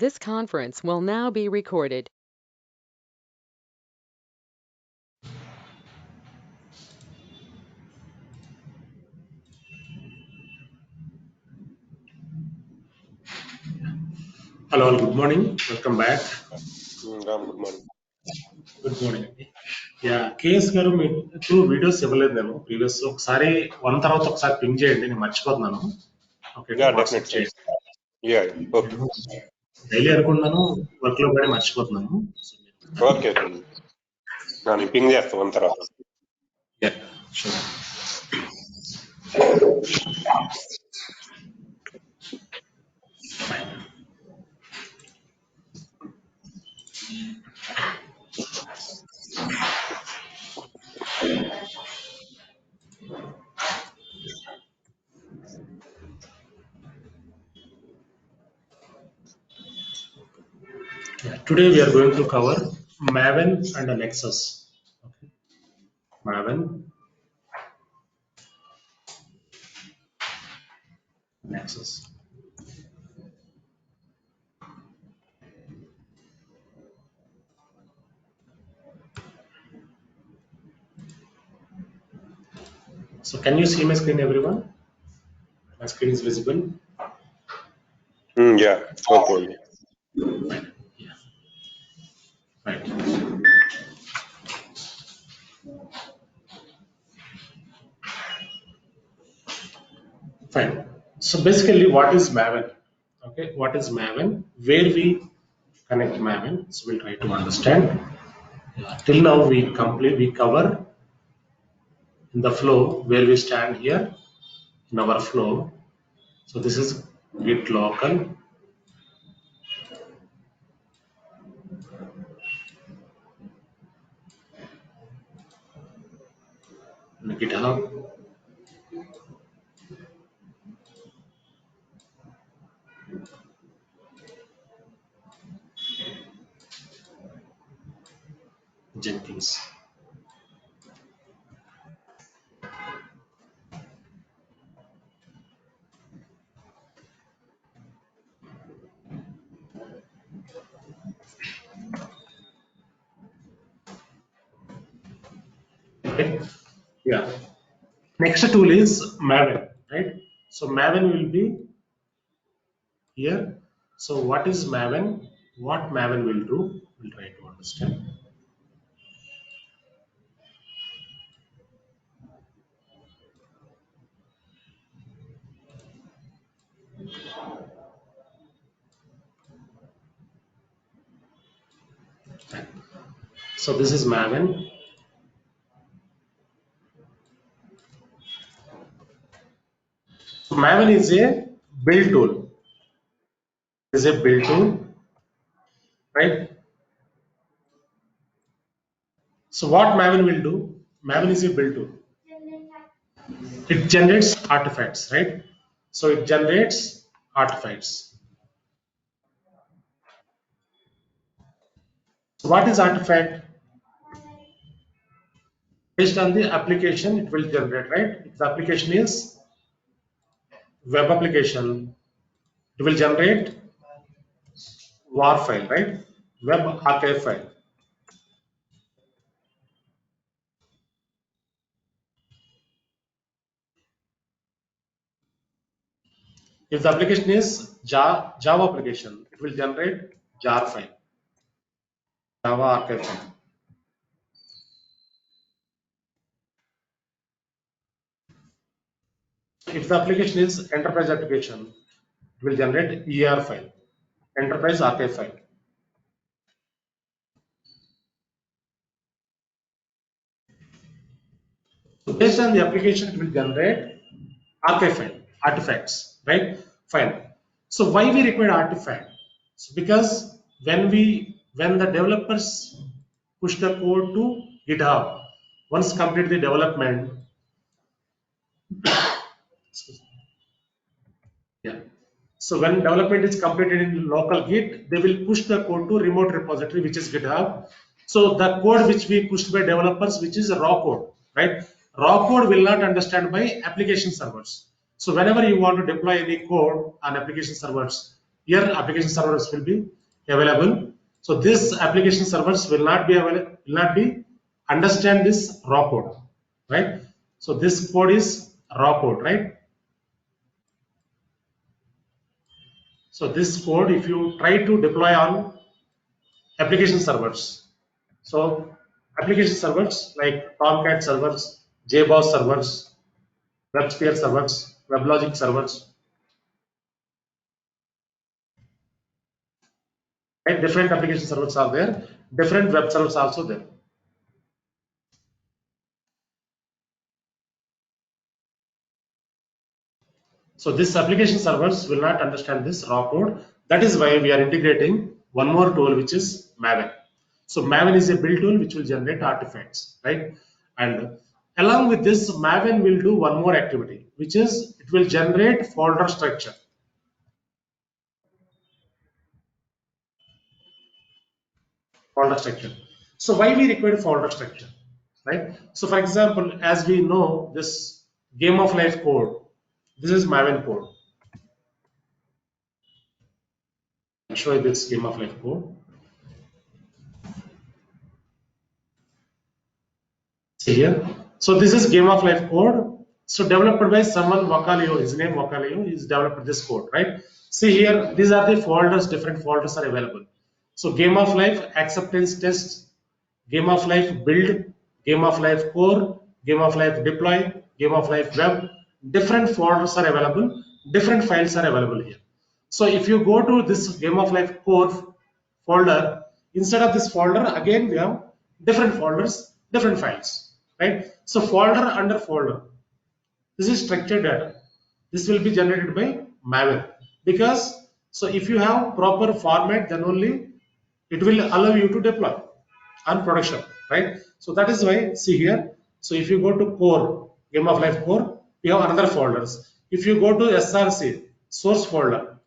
This conference will now be recorded. Hello, all, good morning. Welcome back. Ram, good morning. Good morning అండి. Yeah KS గారు మీకు videos ఇవ్వలేదు నేను previous ఒకసారి one తర్వాత ఒకసారి పింగ్ చేయండి, నేను మర్చిపోతున్నాను. Okay, Yeah, WhatsApp definitely. చేయండి. Yeah, okay. డైలీ అనుకున్నాను, వర్క్ లో పడి మర్చిపోతున్నాను. Okay. ನಾನು ಪಿಂಗ್ చేస్తా one తర్వాత. Yeah, sure. Fine. Yeah, today we are going to cover Maven and a Nexus. Okay. Maven, Nexus. So can you see my screen, everyone? My screen is visible. Yeah, okay. Yeah. Right. Fine. So basically, what is Maven? Okay, what is Maven? Where we connect Maven? So we'll try to understand. Till now, we cover in the flow where we stand here in our flow. So this is Git local, GitHub, Jenkins. Okay. Yeah. Next tool is Maven, right? So Maven will be here. So what is Maven? What Maven will do? We'll try to understand. So this is Maven. So Maven is a build tool. Is a build tool, right? So what Maven will do? Maven is a build tool. It generates artifacts, right? So it generates artifacts. So what is artifact? Based on the application, it will generate, right? If the application is web application, it will generate WAR file, right? Web archive file. If the application is Java application, it will generate jar file, Java archive file. If the application is enterprise application, it will generate ER file, enterprise archive file. So based on the application, it will generate archive file, artifacts, right? Fine. So why we require artifact? So because when the developers push the code to GitHub, once complete the development, yeah. So when development is completed in local Git, they will push the code to remote repository, which is GitHub. So the code which we pushed by developers, which is raw code, right? Raw code will not understand by application servers. So whenever you want to deploy any code on application servers, Here application servers will be available. So this application servers will not be available, will not be understand this raw code, right? So this code is raw code, right? So this code, if you try to deploy on application servers, so application servers like Tomcat servers, JBoss servers, WebSphere servers, WebLogic servers, right? Different application servers are there, different web servers also there. So this application servers will not understand this raw code. That is why we are integrating one more tool, which is Maven. So Maven is a build tool which will generate artifacts, right? And along with this, Maven will do one more activity, which is it will generate folder structure. Folder structure. So why we require folder structure, right? So for example, as we know this game of life code, this is Maven code. I'll show you this game of life code. See here. So this is game of life code. So developed by someone Wakalio. His name Wakalio. He's developed this code, right? See here. These are the folders. Different folders are available. So game of life acceptance test, game of life build, game of life core, game of life deploy, game of life web. Different folders are available. Different files are available here. So if you go to this game of life core folder, instead of this folder, again we have different folders, different files, right? So folder under folder. This is structured data. This will be generated by Maven because so if you have proper format, then only it will allow you to deploy on production, right? So that is why see here. So if you go to core, game of life core, we have another folders. If you go to SRC source folder,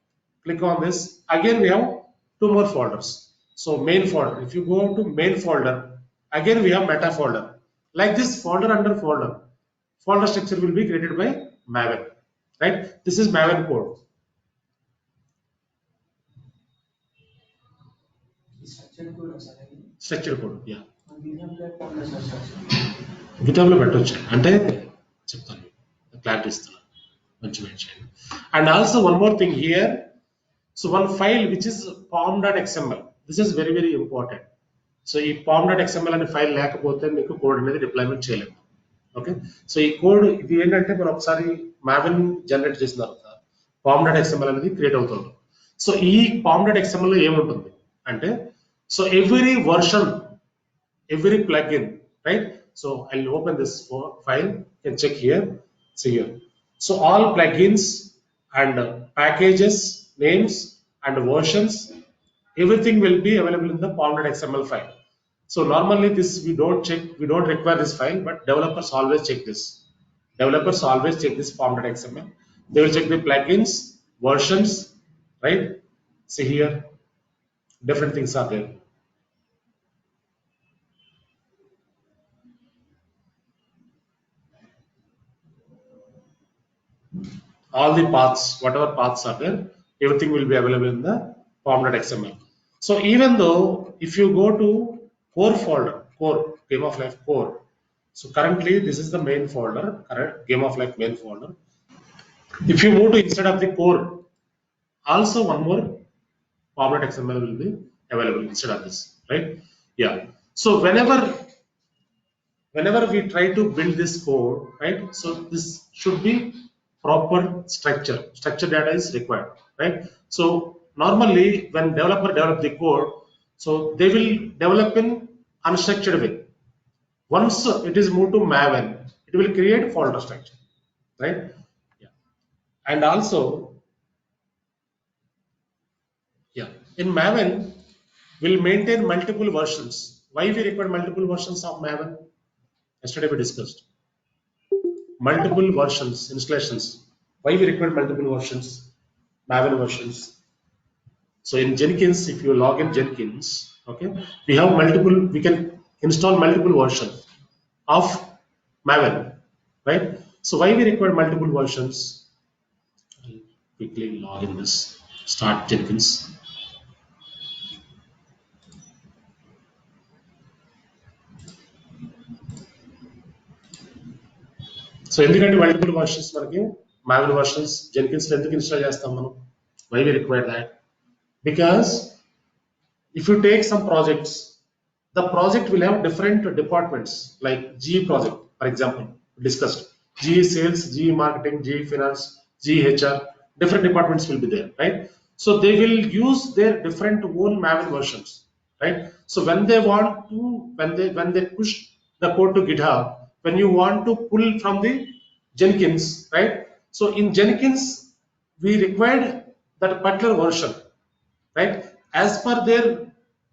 click on this. Again, we have two more folders. So main folder. If you go to main folder, again we have meta folder. Like this folder under folder, folder structure will be created by Maven, right? This is Maven code. Structured code, yeah. గిటాబ్లో పెట్టొచ్చు అంటే చెప్తాను clarity ఇస్తున్నాను మంచి mention and also one more thing here so one file which is pom.xml this is very very important so ఈ pom.xml అనే file లేకపోతే మీకు code అనేది డిప్లాయ్మెంట్ చేయలేము ఓకే సో ఈ కోడ్ ఇది ఏంటంటే మనం ఒకసారి మావెన్ జనరేట్ చేసిన తర్వాత pom.xml అనేది క్రియేట్ అవుతుంది సో ఈ pom.xml లో ఏముంటుంది అంటే so every version every plugin, right? So I'll open this file and check here. See here. So all plugins and packages, names and versions, everything will be available in the pom.xml file. So normally this we don't check, we don't require this file, but developers always check this. Developers always check this pom.xml. They will check the plugins, versions, right? See here, different things are there. All the paths, whatever paths are there, everything will be available in the pom.xml. So even though if you go to core folder, core, game of life core, so currently this is the main folder, correct, game of life main folder. If you move to instead of the core, also one more pom.xml will be available instead of this, right? Yeah. So whenever we try to build this code, right? So this should be proper structure. Structure data is required, right? So normally when developer develop the code, so they will develop in unstructured way. Once it is moved to Maven, it will create folder structure, right? Yeah. And also, yeah, in Maven, we'll maintain multiple versions. Why we require multiple versions of Maven? Yesterday we discussed multiple versions, installations. Why we require multiple versions, Maven versions? So in Jenkins, if you log in Jenkins, okay, we have multiple, we can install multiple versions of Maven, right? So why we require multiple versions? I'll quickly log in this. start Jenkins. So ఎందుకంటే multiple versions మనకి Maven versions Jenkins ఎందుకు install చేస్తాం మనం? Why we require that? Because if you take some projects, the project will have different departments, like GE project, for example, discussed. GE sales, GE marketing, GE finance, GE HR, different departments will be there, right? So they will use their different own Maven versions, right? So when they want to, when they push the code to GitHub, when you want to pull from the Jenkins, right? So in Jenkins, we required that particular version, right? As per their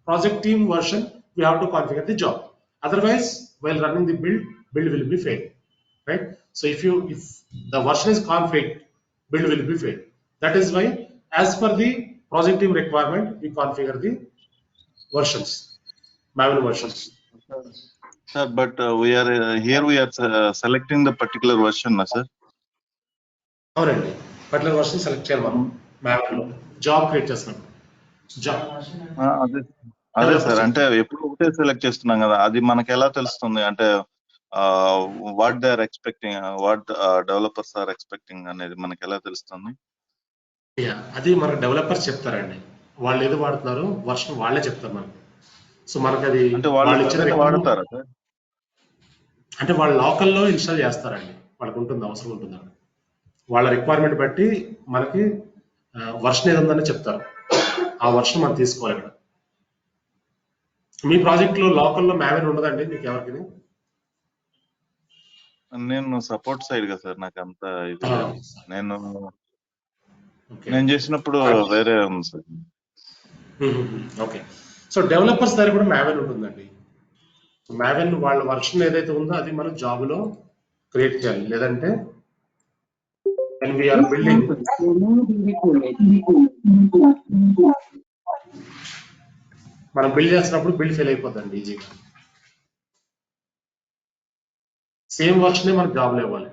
project team version, we have to configure the job. Otherwise, while running the build will be failed, right? So if the version is conflict, build will be failed. That is why, as per the project team requirement, we configure the versions, Maven versions. Sir, but we are here we are selecting the particular version, sir. అవునండి, particular version select చేయాలి మనం Maven లో job create చేస్తున్నాం. అదే sir, అంటే ఎప్పుడు ఒకటే select చేస్తున్నాం కదా, అది మనకి ఎలా తెలుస్తుంది? అంటే what they are expecting, what developers are expecting అనేది మనకి ఎలా తెలుస్తుంది? అది మనకు డెవలపర్స్ చెప్తారండి, వాళ్ళు ఏదో వాడుతున్నారు వర్షన్ వాళ్ళే చెప్తారు మనకి. సో మనకి అది అంటే వాళ్ళు ఇచ్చిన వాడతారా సార్? అంటే వాళ్ళు లోకల్లో ఇన్స్టాల్ చేస్తారండి, వాళ్ళకి ఉంటుంది, అవసరం ఉంటుంది. వాళ్ళ రిక్వైర్మెంట్ బట్టి మనకి వర్షన్ ఏది ఉందని చెప్తారు, ఆ వర్షన్ మనం తీసుకోవాలి. ఇక్కడ మీ ప్రాజెక్ట్ లో లోకల్లో Maven ఉండదండి మీకు ఎవరికి? నేను సపోర్ట్ సైడ్ కదా సార్, నాకు అంత ఇది నేను చేసినప్పుడు వేరే ఉంది సార్. ఓకే, సో డెవలపర్స్ దగ్గర కూడా Maven ఉంటుందండి. Maven వాళ్ళ వర్షన్ ఏదైతే ఉందో అది మనం జాబ్ లో క్రియేట్ చేయాలి, లేదంటే when we are building, మనం బిల్డ్ చేసినప్పుడు బిల్డ్ ఫెయిల్ అయిపోతుందండి ఈజీగా. సేమ్ వర్షనే మనకు జాబ్లో ఇవ్వాలి.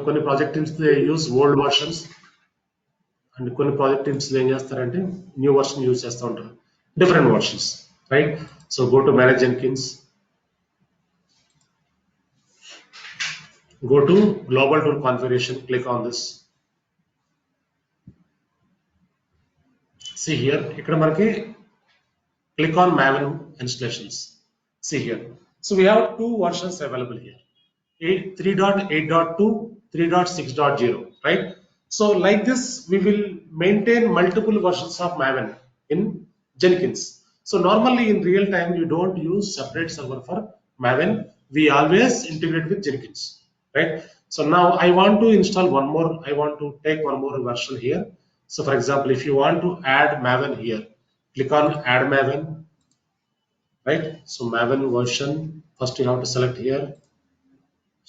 కొన్ని project teams use old versions and కొన్ని ప్రాజెక్ట్ టీమ్స్ ఏం చేస్తారంటే న్యూ వర్షన్ యూజ్ చేస్తూ ఉంటారు, different versions, right? So go to manage Jenkins, go to global tool configuration, click on this. See here, ఇక్కడ మనకి click on Maven installations. See here, so we have two versions available here, 3.8.2, 3.6.0, right? So like this we will maintain multiple versions of Maven in Jenkins. So normally in real time you don't use separate server for Maven, we always integrate with Jenkins, right? So now I want to install one more, I want to take one more version here. So for example, if you want to add Maven here, click on add Maven, right? So Maven version, first you have to select here.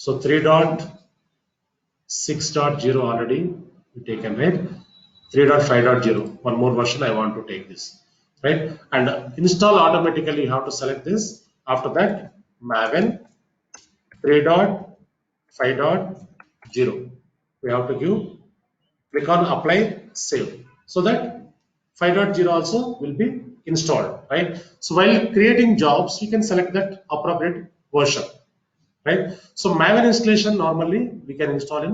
So 3.6.0 already we taken, right? 3.5.0, one more version I want to take this, right? And install automatically you have to select this. After that Maven 3.5.0 we have to give, click on apply, save, so that 5.0 also will be installed, right? So while creating jobs we can select that appropriate version, right? So Maven installation normally we can install in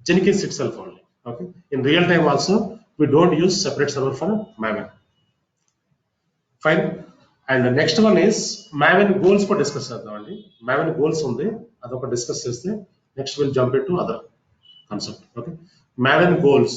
Jenkins itself only, okay? In real time also we don't use separate server for Maven, fine. And the next one is Maven goals for discuss చేద్దామండి. Maven goals ఉంది, అదొక discuss చేస్తే next will jump in to other concept, okay? Maven goals.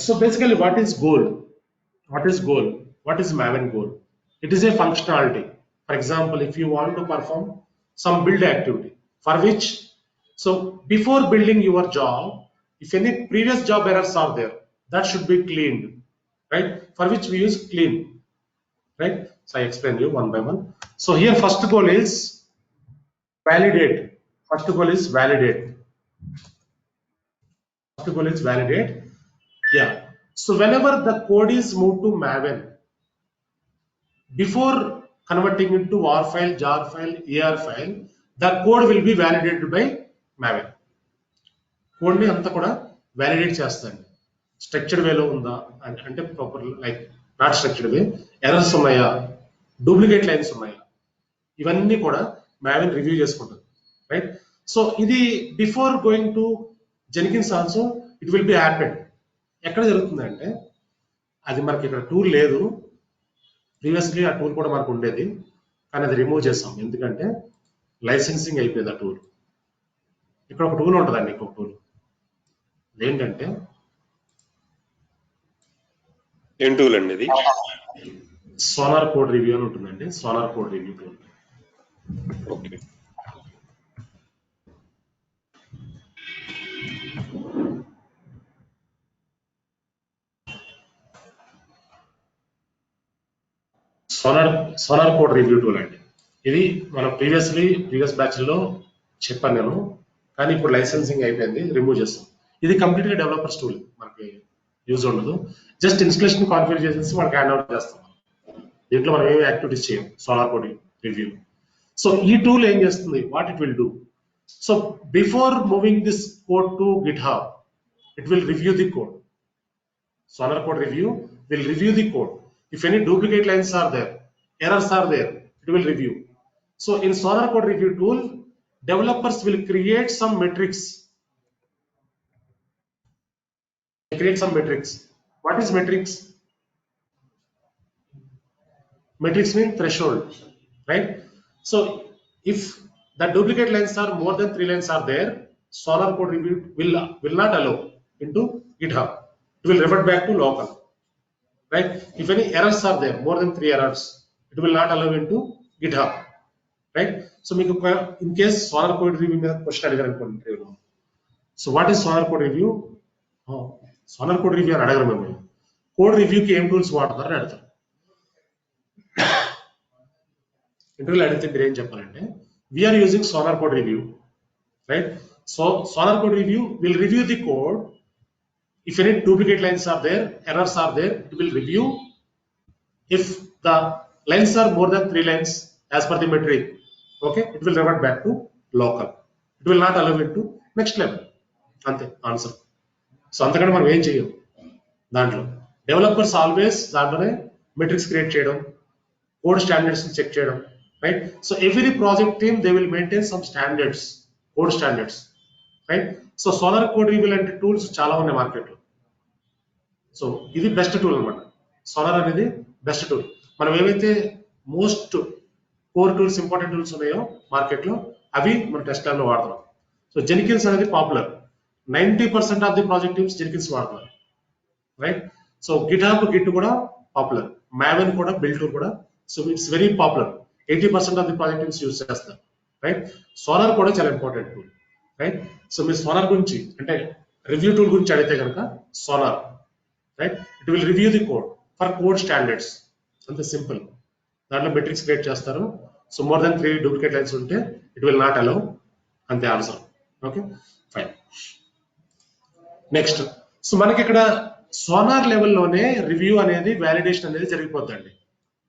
So basically what is goal? What is goal? What is Maven goal? It is a functionality. For example, if you want to perform some build activity for which, so before building your job, if any previous job errors are there, that should be cleaned, right? For which we use clean, right? So I explain you one by one. So here first goal is validate. First goal is validate. First goal is validate. Yeah. So whenever the code is moved to Maven, before converting into WAR file, jar file, AR file, the code will be validated by Maven. Code ని అంతా కూడా validate చేస్తాను. Structured way లో ఉందా అంటే proper like not structured way, errors ఉన్నాయా, duplicate lines ఉన్నాయా, ఇవన్నీ కూడా Maven రివ్యూ చేసుకుంటుంది, రైట్? సో ఇది before going to Jenkins also it will be happened. ఎక్కడ జరుగుతుందంటే అది మనకి ఇక్కడ టూల్ లేదు, ప్రీవియస్లీ ఆ టూల్ కూడా మనకు ఉండేది కానీ అది రిమూవ్ చేస్తాం ఎందుకంటే లైసెన్సింగ్ అయిపోయింది ఆ టూల్. ఇక్కడ ఒక టూల్ ఉంటుందండి, ఇంకొక టూల్ ఏంటంటే ఏం టూల్ అండి ఇది? సోనార్ కోడ్ రివ్యూ అని ఉంటుందండి, sonar code review tool. Okay. Sonar code review tool అండి. ఇది మనం ప్రీవియస్ బ్యాచ్ లో చెప్పాను నేను, కానీ ఇప్పుడు లైసెన్సింగ్ అయిపోయింది, రిమూవ్ చేస్తాం. ఇది కంప్లీట్ గా డెవలపర్స్ టూల్, మనకి యూజ్ ఉండదు. జస్ట్ ఇన్స్టలేషన్ కాన్ఫిగర్ చేసేసి మనకి హ్యాండ్ అవుట్ చేస్తాం. దీంట్లో మనం ఏమి యాక్టివిటీస్ చేయం సోనార్ కోడ్ రివ్యూ. సో ఈ టూల్ ఏం చేస్తుంది, what it will do? So before moving this code to GitHub, it will review the code. Sonar code review will review the code. If any duplicate lines are there, errors are there, it will review. So in Sonar code review tool, developers will create some metrics. They create some metrics. What is metrics? Metrics means threshold, right? So if the duplicate lines are more than 3 lines are there, Sonar code review will not allow into GitHub. It will revert back to local, right? If any errors are there, more than 3 errors, it will not allow into GitHub, right? So in case Sonar code review మీద question అడిగారు అనుకోండి ఇంటర్వ్యూలో, so what is Sonar code review? Sonar code review అని అడగరు మేము, code రివ్యూకి ఏం tools వాడతారని అడుగుతారు. ఇంటర్వ్యూలో అడిగితే మీరు ఏం చెప్పాలంటే we're using Sonar code review, right? So Sonar code review will review the code. If any duplicate lines are there, errors are there, it will review. If the lines are more than 3 lines as per the metric, okay, it will revert back to local. It will not allow it to next level. Ante answer. So అంతకంటే మనం ఏం చేయం దాంట్లో. Developers always దాంట్లోనే metrics create చేయడం, code standards check చేయడం, right? So every project team they will maintain some standards, code standards, right? So sonar code review లాంటి tools చాలా ఉన్నాయి మార్కెట్లో. సో ఇది బెస్ట్ టూల్ అనమాట. సోనార్ అనేది బెస్ట్ టూల్. మనం ఏవైతే most core tools, important tools ఉన్నాయో మార్కెట్లో అవి మన టెస్ట్ ల్యాబ్లో వాడుతున్నాం. సో జెన్కిన్స్ అనేది popular, 90% of the project teams Jenkins వాడుతున్నారు, రైట్? సో గిట్ కూడా పాపులర్, Maven కూడా, బిల్డ్ టూల్ కూడా. So it's very popular, 80% of the project teams use చేస్తారు, రైట్? సోనార్ కూడా చాలా ఇంపార్టెంట్ టూల్, రైట్? సో మీరు సోనార్ గురించి అంటే రివ్యూ టూల్ గురించి అడిగితే కనుక sonar, right? It will review the code for code standards, అంతే సింపుల్. దాంట్లో మెట్రిక్స్ క్రియేట్ చేస్తారు. So more than 3 duplicate lines ఉంటే ఇట్ విల్ నాట్ అలౌ, అంతే answer. Okay, fine. Next, so మనకి ఇక్కడ సోనార్ లెవెల్లోనే రివ్యూ అనేది, వ్యాలిడేషన్ అనేది జరిగిపోద్దండి.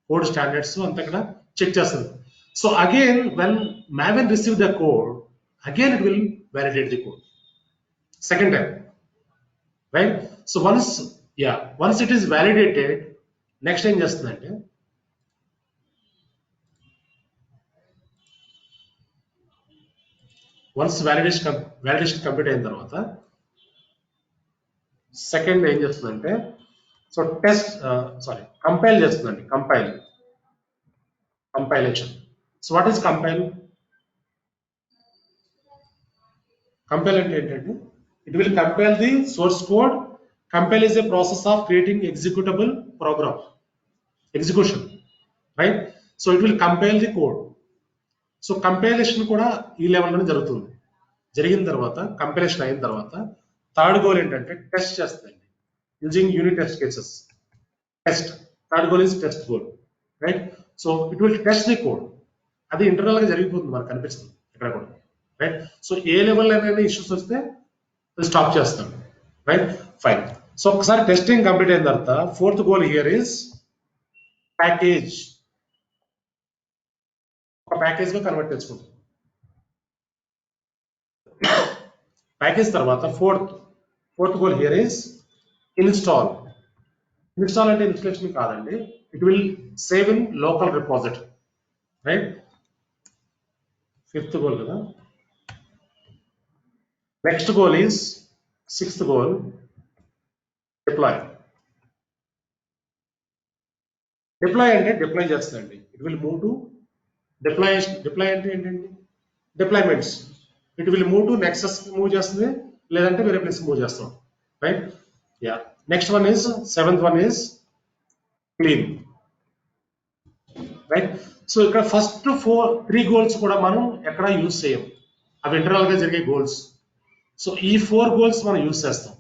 కోడ్ స్టాండర్డ్స్ అంతా ఇక్కడ చెక్ చేస్తుంది. So again when Maven receive the code, again it will validate the code second time, right? So once it is validated, next ఏం చేస్తుందంటే once validation complete అయిన తర్వాత second ఏం చేస్తుందంటే, సో కంపైల్ చేస్తుందండి. Compilation. So what is compile? Compile అంటే ఏంటంటే it will compile the source code. Compile is a process of creating executable program, execution, right? So it will compile the code. So compilation కూడా ఈ లెవెల్లోనే జరుగుతుంది. జరిగిన తర్వాత, compilation అయిన తర్వాత third goal ఏంటంటే టెస్ట్ చేస్తుంది using unit test cases. Test, third goal is test goal, right? So it will test the code. అది ఇంటర్నల్ గా జరిగిపోతుంది, మనకు కనిపిస్తుంది ఇక్కడ కూడా, రైట్? సో ఏ లెవెల్ అయినా ఇష్యూస్ వస్తే అది స్టాప్ చేస్తాం, right? Fine. So ఒకసారి టెస్టింగ్ కంప్లీట్ అయిన తర్వాత fourth goal here is package. ఒక ప్యాకేజ్ గా కన్వర్ట్ చేసుకుంటాం. ప్యాకేజ్ తర్వాత fourth goal here is install. Install అంటే ఇన్స్టాలేషన్ కాదండి, it will save in local repository, right? Fifth goal కదా. Next goal is sixth goal, deploy. Deploy అంటే deploy చేస్తుందండి. It will move to deploy. Deploy అంటే ఏంటండి? Deployments. It will move to Nexus move చేస్తుంది, లేదంటే వేరే place move చేస్తాం, right? Yeah. Next one is seventh one is clean, right? So ఇక్కడ first 3 goals కూడా మనం ఎక్కడ యూజ్ చేయం, అవి ఇంటర్నల్ గా జరిగే గోల్స్. సో ఈ 4 గోల్స్ మనం యూజ్ చేస్తాం.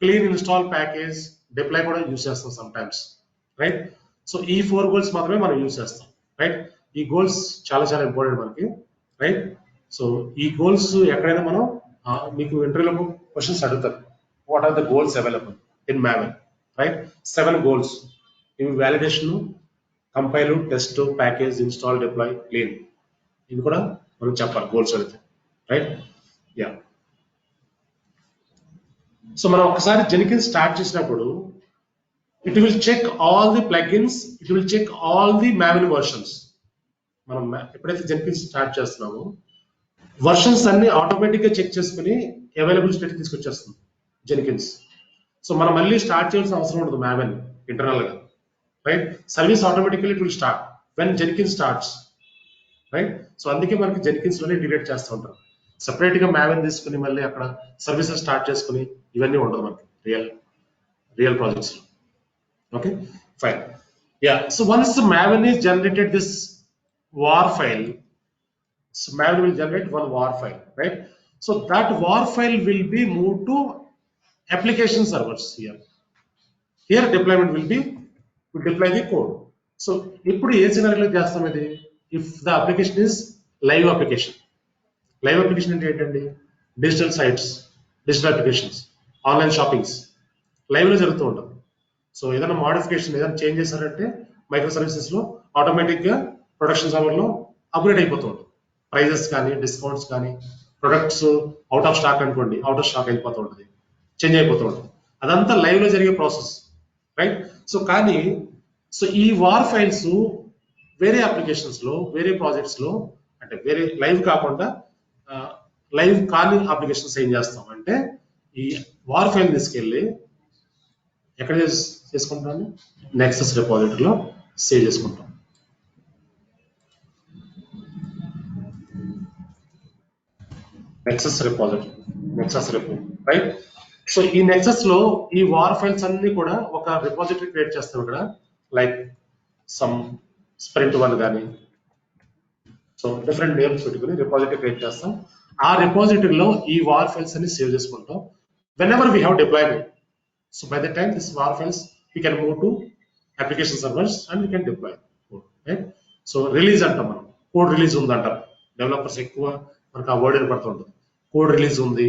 క్లీన్, ఇన్స్టాల్, ప్యాకేజ్, డిప్లాయ్ కూడా యూజ్ చేస్తాం సమ్ టైమ్స్, రైట్? సో ఈ 4 గోల్స్ మాత్రమే మనం యూజ్ చేస్తాం, రైట్? ఈ గోల్స్ చాలా చాలా ఇంపార్టెంట్ మనకి, రైట్? సో ఈ గోల్స్ ఎక్కడైనా మనం మీకు ఇంటర్వ్యూలో క్వశ్చన్స్ అడుగుతారు, what are the goals available in Maven, right? 7 గోల్స్. ఇవి validation, compile, test, package, install, deploy, clean. ఇవి కూడా మనం చెప్పాలి గోల్స్ అడిగితే, రైట్? యా. సో మనం ఒకసారి జెనికిన్స్ స్టార్ట్ చేసినప్పుడు it will check all the plugins, it will check all the Maven versions. మనం ఎప్పుడైతే జెనికిన్స్ స్టార్ట్ చేస్తున్నామో వర్షన్స్ అన్ని ఆటోమేటిక్ గా చెక్ చేసుకుని అవైలబుల్ స్టేట్ తీసుకొచ్చేస్తుంది జెనికిన్స్. సో మనం మళ్ళీ స్టార్ట్ చేయాల్సిన అవసరం ఉండదు Maven ఇంటర్నల్ గా, right? Service automatically it will start when Jenkins starts, right? So అందుకే మనకి జెనికిన్స్ లోనే ఇంటిగ్రేట్ చేస్తూ ఉంటారు. సెపరేట్ గా Maven తీసుకుని మళ్ళీ అక్కడ సర్వీసెస్ స్టార్ట్ చేసుకుని ఇవన్నీ ఉండదు మనకి రియల్ ప్రాజెక్ట్స్ లో. Okay, fine. Yeah. So once Maven is generated this war file, so Maven will generate one war file, right? So that war file will be moved to application servers here. Here deployment will be to deploy the code. So ఇప్పుడు ఏ సినారియోలో చేస్తాం ఇది? If the application is live application. Live application అంటే ఏంటండి? Digital sites, digital applications, online shoppings live లో జరుగుతూ ఉంటుంది. So ఏదైనా మోడిఫికేషన్, ఏదైనా చేంజ్ చేశారంటే మైక్రో సర్వీసెస్ లో ఆటోమేటిక్ గా ప్రొడక్షన్ సర్వర్ లో అప్గ్రేడ్ అయిపోతూ ఉంటుంది. ప్రైజెస్ కానీ, డిస్కౌంట్స్ కానీ, ప్రొడక్ట్స్ అవుట్ ఆఫ్ స్టాక్ అనుకోండి, అవుట్ ఆఫ్ స్టాక్ అయిపోతూ ఉంటుంది, చేంజ్ అయిపోతూ ఉంటుంది. అదంతా లైవ్ లో జరిగే ప్రాసెస్, రైట్? సో కానీ ఈ వార్ ఫైల్స్ వేరే అప్లికేషన్స్ లో, వేరే ప్రాజెక్ట్స్ లో, అంటే వేరే లైవ్ కాకుండా లైవ్ కాని అప్లికేషన్స్ ఏం చేస్తాం అంటే ఈ వార్ ఫైల్ తీసుకెళ్ళి ఎక్కడ చేసుకుంటాం? నెక్సస్ రిపాజిటరీలో సేవ్ చేసుకుంటాం. Nexus repo, right? సో ఈ నెక్సస్ లో ఈ వార్ ఫైల్స్ అన్ని కూడా ఒక రిపాజిటరీ క్రియేట్ చేస్తాం ఇక్కడ, లైక్ సమ్ స్ప్రింట్ 1 కానీ, సో డిఫరెంట్ నేమ్స్ పెట్టుకుని రిపాజిటరీ క్రియేట్ చేస్తాం. ఆ రిపాజిటరీలో ఈ వార్ ఫైల్స్ అన్ని సేవ్ చేసుకుంటాం. When ever we have deployment, so by the time this war files we can move to application servers and we can deploy, right? So release అంటాం మనం, code release ఉంది అంటారు developers. ఎక్కువ మనకు ఆ word పడుతూ ఉంటుంది, కోడ్ రిలీజ్ ఉంది,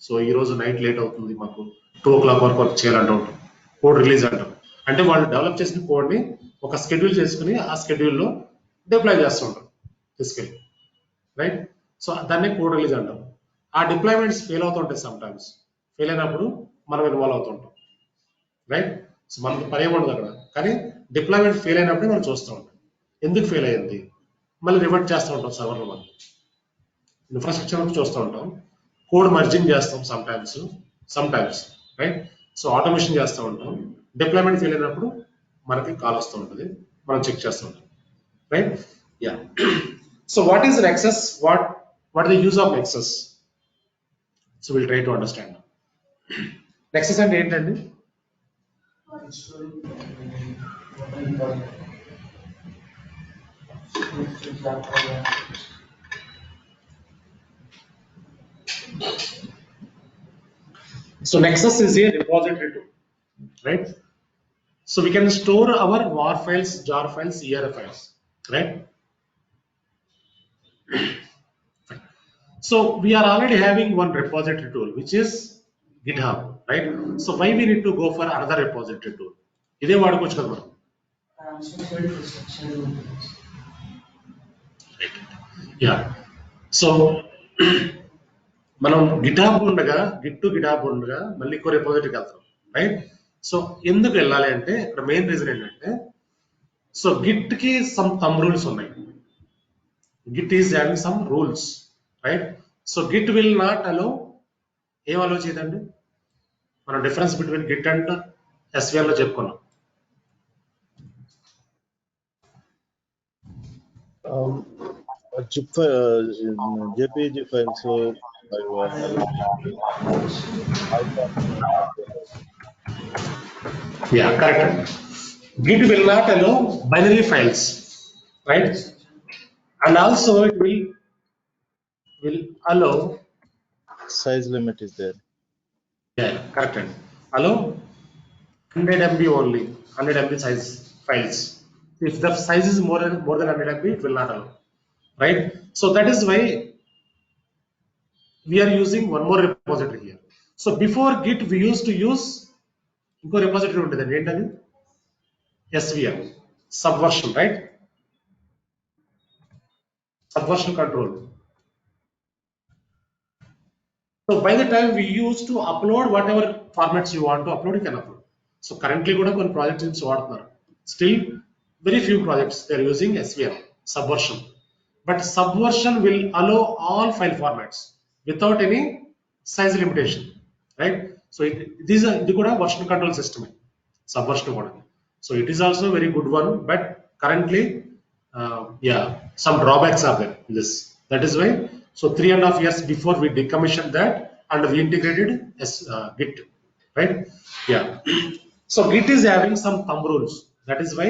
సో ఈ రోజు నైట్ లేట్ అవుతుంది, మాకు 2 o'clock వరకు వర్క్ చేయాలంటూ ఉంటాం. కోడ్ రిలీజ్ అంటాం. అంటే వాళ్ళు డెవలప్ చేసిన కోడ్ ని ఒక స్కెడ్యూల్ చేసుకుని ఆ స్కెడ్యూల్లో డిప్లాయ్ చేస్తూ ఉంటారు తీసుకెళ్ళి, రైట్? సో దాన్ని కోడ్ రిలీజ్ అంటాం. ఆ డిప్లాయ్మెంట్స్ ఫెయిల్ అవుతూ ఉంటాయి సమ్ టైమ్స్. ఫెయిల్ అయినప్పుడు మనం ఇన్వాల్వ్ అవుతుంటాం, రైట్? సో మనకి పని ఉండదు అక్కడ, కానీ డిప్లాయ్మెంట్ ఫెయిల్ అయినప్పుడే మనం చూస్తూ ఉంటాం ఎందుకు ఫెయిల్ అయ్యింది, మళ్ళీ రివర్ట్ చేస్తూ ఉంటాం సర్వర్లో. మనం ఇన్ఫ్రాస్ట్రక్చర్ చూస్తూ ఉంటాం, కోడ్ మర్జింగ్ చేస్తాం some times, right? So automation చేస్తూ ఉంటాం. డిప్లాయ్మెంట్ ఫెయిల్ అయినప్పుడు మనకి కాల్ వస్తూ ఉంటుంది, మనం చెక్ చేస్తూ ఉంటాం, right? Yeah. So what is Nexus? What the use of Nexus? So will try to understand. Nexus అంటే ఏంటండి? So Nexus is a repository tool, right? So we can store our WAR files, jar files, ERF files, right? So we are already having one repository tool, which is GitHub. right? So why we need to go for another repository tool? ఇదే వాడుకోవచ్చు కదా మనం. Yeah. So మనం GitHub ఉండగా GitHub ఉండగా మళ్ళీ ఇంకో రిపోజిటరీకి వెళ్తాం, రైట్? సో ఎందుకు వెళ్ళాలి అంటే ఇక్కడ మెయిన్ రీజన్ ఏంటంటే, సో గిట్ కి సమ్ థంబ్ రూల్స్ ఉన్నాయి. Git is having some rules, right? So git will not allow, ఏం అలో చేయదండి? మనం difference between git and SVN లో చెప్పుకున్నాం. zip JPG files Yeah, correct. Git will not allow binary files, right? And also it will allow, size limit is there. yeah, correct. Allow 100 MB only, 100 MB size files. If the size is more than 100 MB, it will not allow, right? So that is why we are using one more repository here. So before Git, we used to use inko repository untadi entadi SVM, subversion, right? Subversion control. So by the time we used to upload whatever formats you want to upload, you can upload. So currently kuda కొన్ని projects use వాడుతున్నారు. Still very few projects they are using SVM, subversion. But subversion will allow all file formats without any size limitation, right? So ఇది కూడా version control system, subversion కూడా. So it is also a very good one, but currently yeah, some drawbacks are there in this. That is why, so 3.5 years before we decommissioned that and we integrated as Git, right? Yeah. So Git is having some thumb rules. That is why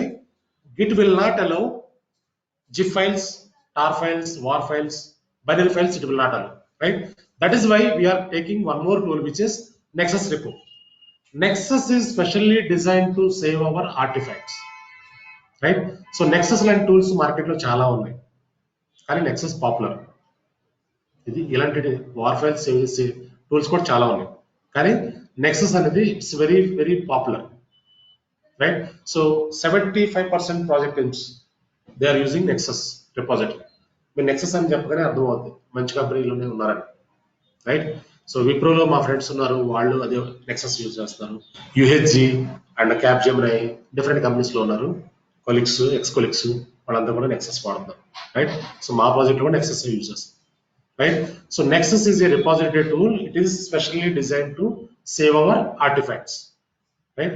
Git will not allow zip files, tar files, war files, binary files. It will not allow, right? That is why we are taking one more tool, which is Nexus Repo. Nexus is specially designed to save our artifacts, right? So Nexus line tools market lo chala unnai, కానీ Nexus popular. ఇది ఇలాంటి war files సేవ్ చేసే tools కూడా చాలా ఉన్నాయి, కానీ Nexus అనేది it's very very popular, right? So 75% project teams they are using Nexus repository. మీరు Nexus అని చెప్పగానే అర్థం అవుతుంది మంచి కంపెనీలోనే ఉన్నారని, రైట్? సో విప్రోలో మా ఫ్రెండ్స్ ఉన్నారు, వాళ్ళు అదే Nexus యూజ్ చేస్తున్నారు. UHG అండ్ క్యాప్జెమినై డిఫరెంట్ కంపెనీస్ లో ఉన్నారు, కొలిక్స్, ఎక్స్ కొలిక్స్, వాళ్ళంతా కూడా Nexus వాడుతున్నారు, రైట్? సో మా ప్రాజెక్ట్ లో కూడా Nexus యూజ్ చేస్తాం, right? So Nexus is a repository tool. It is specially designed to save our artifacts, right?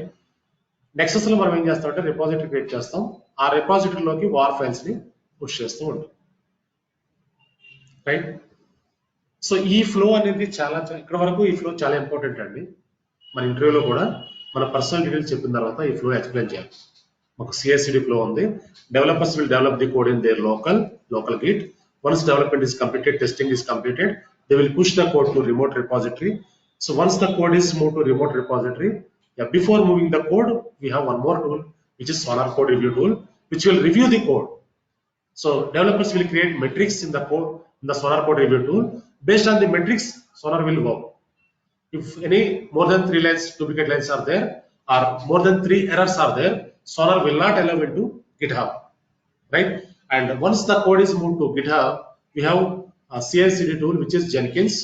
Nexus లో మనం ఏం చేస్తామంటే రిపోజిటరీ క్రియేట్ చేస్తాం, ఆ రిపోజిటరీలోకి వార్ ఫైల్స్ ని పుష్ చేస్తూ ఉంటాం, రైట్? సో ఈ ఫ్లో అనేది చాలా ఇక్కడ వరకు ఈ ఫ్లో చాలా ఇంపార్టెంట్ అండి. మన ఇంటర్వ్యూలో కూడా మన పర్సనల్ డీటెయిల్స్ చెప్పిన తర్వాత ఈ ఫ్లో ఎక్స్ప్లెయిన్ చేయాలి. ఒక CI/CD ఫ్లో ఉంది. Developers will develop the code in there local Git. Once development is completed, testing is completed, they will push the code to remote repository. So once the code is moved to remote repository, yeah, before moving the code, we have one more tool, which is Sonar Code Review tool, which will review the code. So developers will create metrics in the code, in the Sonar Code Review tool. Based on the metrics, Sonar will work. If any more than 3 lines, duplicate lines are there, or more than 3 errors are there, Sonar will not allow into GitHub, right? And once the code is moved to GitHub, we have a CI/CD tool, which is Jenkins.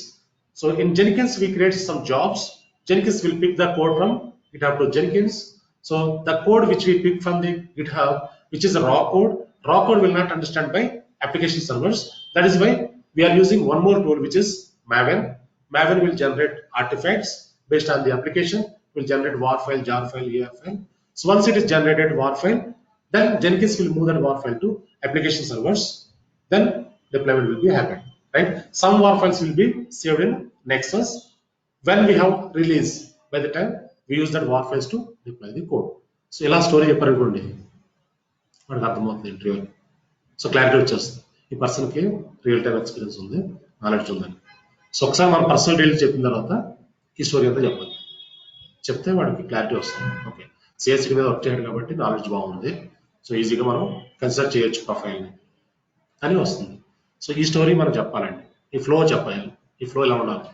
So in Jenkins, we create some jobs. Jenkins will pick the code from GitHub to Jenkins. So the code which we pick from the GitHub, which is a raw code will not understand by application servers. That is why we are using one more tool, which is Maven. Maven will generate artifacts based on the application, will generate war file, jar file, EF file. So once it is generated war file, then Jenkins will move that war file to application servers, then deployment will be happen, right? Some war files will be saved in Nexus. When we have release, by the time we use that war files to deploy the code. So ఇలా story చెప్పారనుకోండి, మనకు అర్థమవుతుంది interview. So clarity వచ్చేస్తుంది, ఈ పర్సన్కి real time experience ఉంది, knowledge ఉందని. So ఒకసారి మనం పర్సనల్ డీటెయిల్స్ చెప్పిన తర్వాత ఈ స్టోరీ అంతా చెప్పాలి, చెప్తే వాడికి క్లారిటీ వస్తుంది. ఓకే, CI/CD మీద వర్క్ చేయడు కాబట్టి నాలెడ్జ్ బాగుంది, సో ఈజీగా మనం కన్సిడర్ చేయొచ్చు ప్రొఫైల్ని అని వస్తుంది. సో ఈ స్టోరీ మనం చెప్పాలండి, ఈ ఫ్లో చెప్పాలి, ఈ ఫ్లో ఇలా ఉండాలి.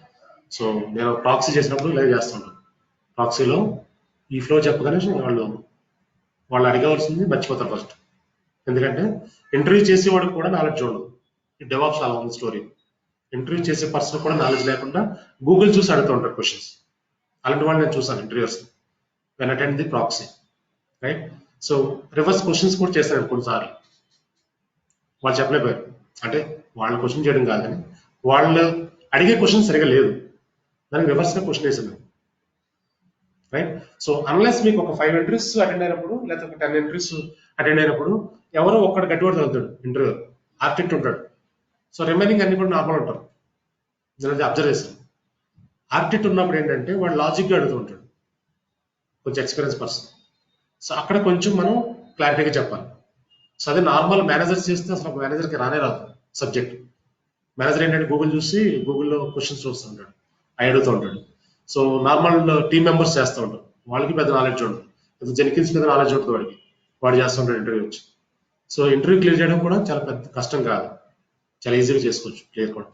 సో నేను ప్రాక్సీ చేసినప్పుడు ఇలా చేస్తుంటాను, ప్రాక్సీలో ఈ ఫ్లో చెప్పగానే వాళ్ళు అడగవలసింది మర్చిపోతారు ఫస్ట్. ఎందుకంటే ఇంటర్వ్యూ చేసేవాడికి కూడా నాలెడ్జ్ ఉండదు. ఈ డెవాప్స్ అలా ఉంది స్టోరీ. ఇంటర్వ్యూ చేసే పర్సన్ కూడా నాలెడ్జ్ లేకుండా గూగుల్ చూసి అడుగుతూ ఉంటారు క్వశ్చన్స్. అలాంటి వాళ్ళు నేను చూసాను interviews when attend the proxy, right? So reverse questions కూడా చేశాను కొన్నిసార్లు. వాళ్ళు చెప్పలేకపోయారు, అంటే వాళ్ళు క్వశ్చన్ చేయడం కాదని వాళ్ళు అడిగే క్వశ్చన్ సరిగా లేదు, దానికి రివర్స్గా క్వశ్చన్ వేసాను, రైట్? సో అన్లెస్ మీకు ఒక 5 ఇంటర్వ్యూస్ అటెండ్ అయినప్పుడు లేకపోతే ఒక 10 ఇంటర్వ్యూస్ అటెండ్ అయినప్పుడు ఎవరో ఒక్కడు గట్టివాడు చదువుతాడు ఇంటర్వ్యూ, ఆర్కిటెక్ట్ ఉంటాడు. సో రిమైనింగ్ అన్ని కూడా నార్మల్ ఉంటారు. నేను అబ్జర్వ్ చేశాను. ఆర్కిటెక్ట్ ఉన్నప్పుడు ఏంటంటే వాడు లాజిక్గా అడుగుతూ ఉంటాడు, కొంచెం ఎక్స్పీరియన్స్ పర్సన్. సో అక్కడ కొంచెం మనం క్లారిటీగా చెప్పాలి. సో అదే నార్మల్ మేనేజర్ చేస్తే అసలు మేనేజర్కి రానే రాదు సబ్జెక్ట్. మేనేజర్ ఏంటంటే గూగుల్ చూసి గూగుల్లో క్వశ్చన్స్ చూస్తూ ఉంటాడు, అడుగుతూ ఉంటాడు. సో నార్మల్ టీమ్ మెంబర్స్ చేస్తూ ఉంటారు, వాళ్ళకి పెద్ద నాలెడ్జ్ ఉండదు. పెద్ద జెనికిన్స్ మీద నాలెడ్జ్ ఉంటుంది వాడికి, వాడు చేస్తూ ఉంటాడు ఇంటర్వ్యూ వచ్చి. సో ఇంటర్వ్యూ క్లియర్ చేయడం కూడా చాలా పెద్ద కష్టం కాదు, చాలా ఈజీగా చేసుకోవచ్చు క్లియర్ కూడా,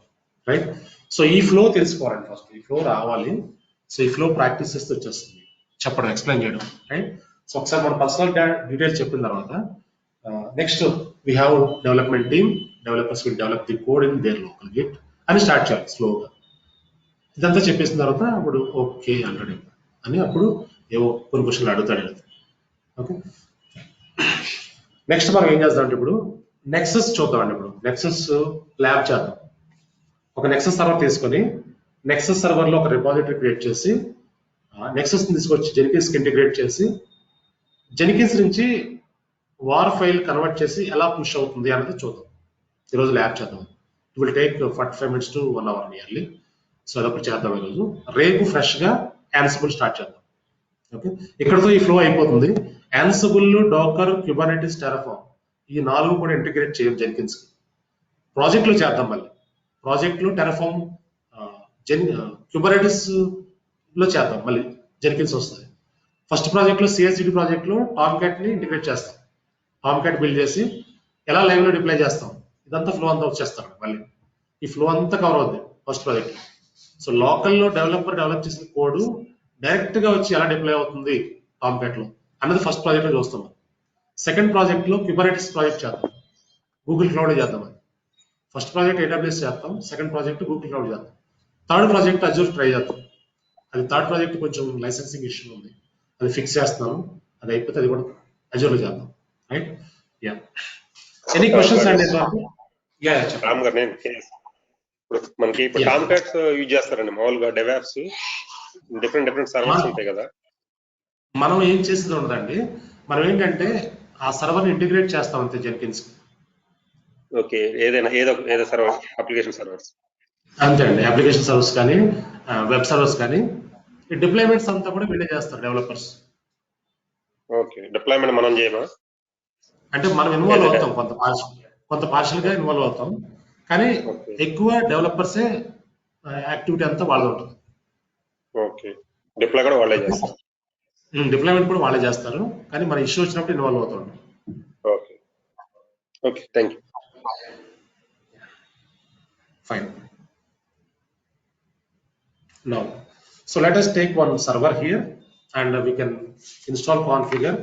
రైట్? సో ఈ ఫ్లో తెలుసుకోవాలండి ఫస్ట్, ఈ ఫ్లో రావాలి. సో ఈ ఫ్లో ప్రాక్టీస్ చేస్తే వచ్చేస్తుంది చెప్పడం, ఎక్స్ప్లెయిన్ చేయడం, రైట్? సో ఒకసారి మన పర్సనల్ డీటెయిల్స్ చెప్పిన తర్వాత next we have development team, developers will develop the code in there local Git అని స్టార్ట్ చేయాలి స్లోగా. ఇదంతా చెప్పేసిన తర్వాత అప్పుడు ఓకే అంటాడు అని, అప్పుడు ఏవో కొన్ని క్వశ్చన్లు అడుగుతాడు. ఓకే, నెక్స్ట్ మనం ఏం చేద్దాం అంటే ఇప్పుడు నెక్సస్ చూద్దామండి. ఇప్పుడు నెక్సస్ ల్యాబ్ చేద్దాం. ఒక నెక్సస్ సర్వర్ తీసుకొని నెక్సస్ సర్వర్లో ఒక రిపాజిటరీ క్రియేట్ చేసి నెక్సస్ తీసుకొచ్చి జెనికిన్స్ కి ఇంటిగ్రేట్ చేసి జెనికిన్స్ నుంచి వార్ ఫైల్ కన్వర్ట్ చేసి ఎలా పుష్ అవుతుంది అనేది చూద్దాం. ఈరోజు ల్యాబ్ చేద్దాం. It will take 45 minutes to 1 hour nearly. So అదొకటి చేద్దాం ఈరోజు. రేపు ఫ్రెష్గా యాన్సిబుల్ స్టార్ట్ చేద్దాం. ఓకే, ఇక్కడతో ఈ ఫ్లో అయిపోతుంది. యాన్సిబుల్, డోకర్, క్యూబర్నెటిస్, టెరాఫార్మ్ ఈ 4 కూడా ఇంటిగ్రేట్ చేయం జెనికిన్స్ కి. ప్రాజెక్ట్లో చేద్దాం. మళ్ళీ ప్రాజెక్ట్లో టెరాఫార్మ్, క్యూబర్నెటిస్ లో చేద్దాం. మళ్ళీ జెనికిన్స్ వస్తుంది. ఫస్ట్ ప్రాజెక్ట్లో CI/CD ప్రాజెక్ట్లో టామ్క్యాట్ ని ఇంటిగ్రేట్ చేస్తాం. టామ్క్యాట్ బిల్డ్ చేసి ఎలా లైవ్ లో డిప్లై చేస్తాం, ఇదంతా ఫ్లో అంతా వచ్చేస్తాం. మళ్ళీ ఈ ఫ్లో అంతా కవర్ అవుతుంది ఫస్ట్ ప్రాజెక్ట్. సో లోకల్లో డెవలపర్ డెవలప్ చేసిన కోడ్ డైరెక్ట్ గా వచ్చి ఎలా డిప్లై అవుతుంది టామ్క్యాట్ లో అన్నది ఫస్ట్ ప్రాజెక్ట్ లో చూస్తాం. సెకండ్ ప్రాజెక్ట్ లో క్యూబర్నెటిస్ ప్రాజెక్ట్ చేద్దాం, గూగుల్ క్లౌడ్ చేద్దాం. అది ఫస్ట్ ప్రాజెక్ట్ AWS చేస్తాం, సెకండ్ ప్రాజెక్ట్ గూగుల్ క్లౌడ్ చేద్దాం, థర్డ్ ప్రాజెక్ట్ అజూర్ ట్రై చేద్దాం. అది థర్డ్ ప్రాజెక్ట్ కొంచెం లైసెన్సింగ్ ఇష్యూ ఉంది, అది ఫిక్స్ చేస్తున్నాము. అది అయిపోతే అది కూడా అజూర్ లో చేద్దాం, రైట్? యా, ఎనీ క్వశ్చన్స్ అండి? రామ్ గారు, నేను ఇప్పుడు మనకి ఇప్పుడు టామ్క్యాట్స్ యూజ్ చేస్తారండి మామూలుగా డెవాప్స్, డిఫరెంట్ సర్వర్స్ ఉంటాయి కదా. మనం ఏం చేసేది ఉండదండి, మనం ఏంటంటే ఆ సర్వర్ ఇంటిగ్రేట్ చేస్తాం అంతే జెనికిన్స్. ఓకే, ఏదో సర్వర్, అప్లికేషన్ సర్వర్స్ అంతే అండి. అప్లికేషన్ సర్వర్స్ కానీ వెబ్ సర్వర్స్ కానీ ఈ డిప్లాయ్మెంట్స్ అంతా కూడా వీళ్ళే చేస్తారు డెవలపర్స్. ఓకే, డిప్లాయ్మెంట్ మనం చేయమా? అంటే మనం ఇన్వాల్వ్ అవుతాం, కొంత పార్షల్ గా ఇన్వాల్వ్ అవుతాం, కానీ ఎక్కువ డెవలపర్సే యాక్టివిటీ అంతా వాళ్ళది ఉంటుంది. ఓకే, డిప్లాయ్ కూడా వాళ్ళే చేస్తారు. డిప్లాయ్మెంట్ కూడా వాళ్ళే చేస్తారు, కానీ మన ఇష్యూ వచ్చినప్పుడు ఇన్వాల్వ్ అవుతాం. Okay okay, thank you. Fine. Now, so let us take one server here and we can install, configure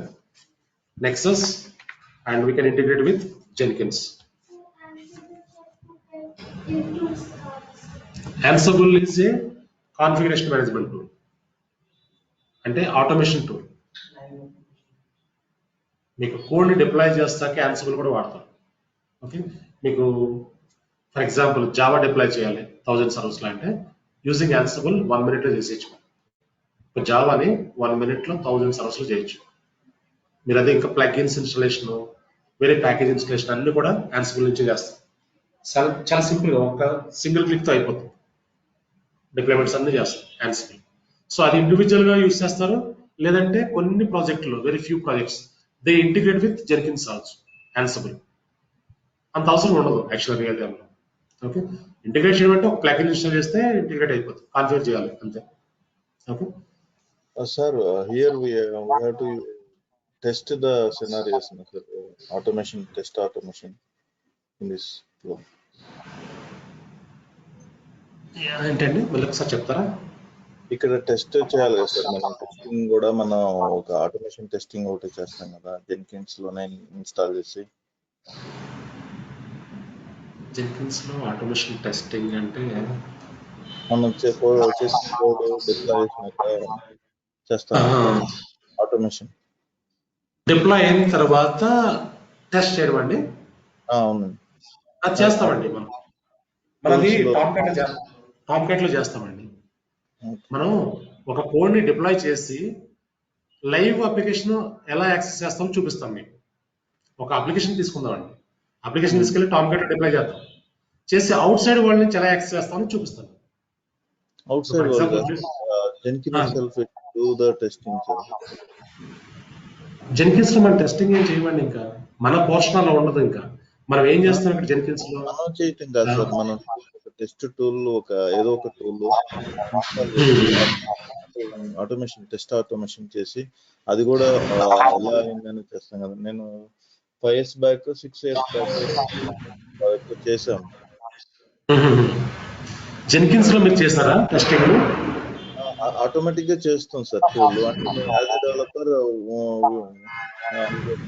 Nexus and we can integrate with Jenkins. Ansible is a configuration management tool and a automation tool. మీకు code ని deploy చేస్తాక Ansible కూడా వాడతాం. Okay, మీకు for example Java deploy చేయాలి 1000 servers లో అంటే using Ansible 1 minute లో చేసేయచ్చు. జావాని 1 minute లో 1000 సర్వర్స్ లో చేయొచ్చు. మీరు అదే ఇంకా ప్లగ్ఇన్స్ ఇన్స్టాలేషన్, వేరే ప్యాకేజ్ ఇన్స్టాలేషన్ అన్ని కూడా Ansible నుంచి చేస్తాం. చాలా సింపుల్ గా ఒక సింగిల్ క్లిక్ తో అయిపోతుంది. డిప్లాయ్మెంట్స్ అన్ని చేస్తాం Ansible. సో అది ఇండివిజువల్ గా యూజ్ చేస్తారు, లేదంటే కొన్ని ప్రాజెక్టులు, very few projects they integrate with Jenkins also. Ansible అంత అవసరం ఉండదు యాక్చువల్ రియల్ టైమ్ లో. ఓకే, ఇంటిగ్రేట్ చేయడం అంటే ఒక ప్లగిన్ ఇన్స్టాల్ చేస్తే ఇంటిగ్రేట్ అయిపోతుంది, కాన్ఫిగర్ చేయాలి అంతే. Okay sir, here we have to test the scenarios, sir. Automation, test automation in this flow. ఏంటండి మళ్ళీ ఒకసారి చెప్తారా? ఇక్కడ టెస్ట్ చేయాలి కదా సార్, మనం టెస్టింగ్ కూడా మనం ఒక ఆటోమేషన్ టెస్టింగ్ ఒకటి చేస్తాం కదా జెన్కిన్స్ లోనే ఇన్స్టాల్ చేసి. జెన్కిన్స్ లో ఆటోమేషన్ టెస్టింగ్ అంటే మనం చేసిన కోడ్ డిప్లాయ్ చేసినాక చేస్తాం ఆటోమేషన్. డిప్లాయ్ అయిన తర్వాత టెస్ట్ చేయడం అండి. అవునండి, అది చేస్తామండి మనం. మనది Tools లో. టామ్కాట్ లో చేస్తామండి. Okay. మనం ఒక కోడ్ ని డిప్లాయ్ చేసి లైవ్ అప్లికేషన్ ఎలా యాక్సెస్ చేస్తామో చూపిస్తాం మీకు. ఒక అప్లికేషన్ తీసుకుందామండి, అప్లికేషన్ తీసుకెళ్ళి టామ్కాట్ లో డిప్లాయ్ చేద్దాం, చేసి అవుట్ సైడ్ వరల్డ్ నుంచి ఎలా యాక్సెస్ చేస్తామో చూపిస్తాం. Outside Jenkin itself do the testing, sir. Jenkins లో మనం టెస్టింగ్ ఏం చేయమండి, ఇంకా మన పోర్షన్ అలా ఉండదు. ఇంకా మనం ఏం చేస్తాం ఇక్కడ జెన్కిన్స్ లో మనం చేయటం కాదు సార్, మనం టెస్ట్ టూల్ ఏదో ఒక టూల్ ఇన్స్టాల్ చేసి ఆటోమేషన్ టెస్ట్ ఆటోమేషన్ చేసి అది కూడా ఎలా అయిందని చేస్తాం కదా. నేను 5 years బ్యాక్ 6 years బ్యాక్ చేసాం. జెన్కిన్స్ లో మీరు చేశారా టెస్టింగ్? ఆటోమేటిక్ గా చేస్తుంది సార్ టూల్. అంటే మేము యాజ్ ఎ డెవలపర్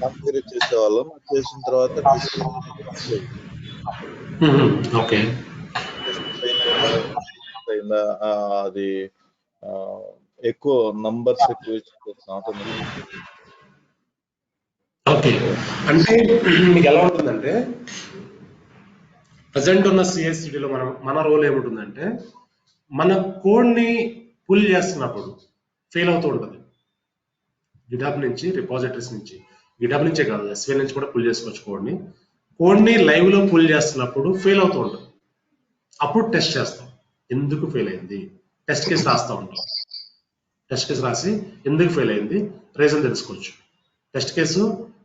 కాన్ఫిగర్ చేసేవాళ్ళం. చేసిన తర్వాత ఓకే, అయిందా అది ఎక్కువ నంబర్స్ ఎక్కువ ఇచ్చేస్తాం ఆటోమేటిక్. ఓకే, అంటే మీకు ఎలా ఉంటుందంటే ప్రజెంట్ ఉన్న సిఎస్సిడిలో మన రోల్ ఏముంటుందంటే మన కోడ్ ని పుల్ చేస్తున్నప్పుడు ఫెయిల్ అవుతూ ఉంటుంది. గిటాబ్ నుంచి, రిపాజిటరీస్ నుంచి, గిటాబ్ నుంచే కాదు ఎస్విఎల్ నుంచి కూడా పుల్ చేసుకోవచ్చు కోడ్ ని లైవ్ లో పుల్ చేస్తున్నప్పుడు ఫెయిల్ అవుతూ ఉంటుంది. అప్పుడు టెస్ట్ చేస్తాం, ఎందుకు ఫెయిల్ అయింది, టెస్ట్ కేసు రాస్తూ ఉంటాం. టెస్ట్ కేసు రాసి ఎందుకు ఫెయిల్ అయింది రీజన్ తెలుసుకోవచ్చు. టెస్ట్ కేసు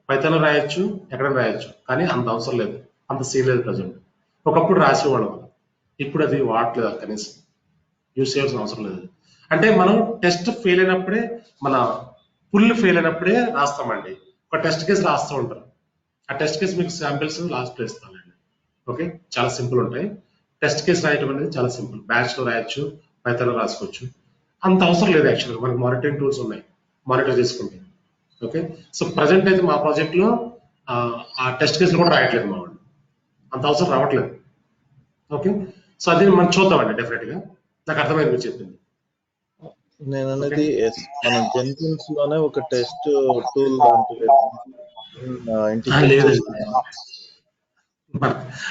పైథాన్ రాయొచ్చు, ఎక్కడైనా రాయొచ్చు, కానీ అంత అవసరం లేదు, అంత సీన్ లేదు ప్రజెంట్. ఒకప్పుడు రాసేవాళ్ళం, ఇప్పుడు అది వాడట్లేదు, కనీసం యూస్ చేయాల్సిన అవసరం లేదు. అంటే మనం టెస్ట్ ఫెయిల్ అయినప్పుడే, మన పుల్ ఫెయిల్ అయినప్పుడే రాస్తామండి. ఒక టెస్ట్ కేసు రాస్తూ ఉంటారు. ఆ టెస్ట్ కేసు మీకు శాంపిల్స్ లాస్ట్ లో ఇస్తానండి. ఓకే, చాలా సింపుల్ ఉంటాయి. టెస్ట్ కేసు రాయటం అనేది చాలా సింపుల్, బ్యాచ్ లో రాయొచ్చు, పైథాన్ లో రాసుకోవచ్చు. అంత అవసరం లేదు యాక్చువల్గా, మనకి మానిటరింగ్ టూల్స్ ఉన్నాయి, మానిటర్ చేసుకుంటే. ఓకే, సో ప్రజెంట్ అయితే మా ప్రాజెక్ట్ లో ఆ టెస్ట్ కేసులు కూడా రాయట్లేదు మా వాళ్ళు, అంత అవసరం రావట్లేదు. ఓకే, సో అది మనం చూద్దామండి డెఫినెట్ గా. నాకు అర్థమైంది మీరు చెప్పింది. నేను అనేది మన జెన్కిన్స్ లోనే ఒక టెస్ట్ టూల్ లాంటిది లేదు,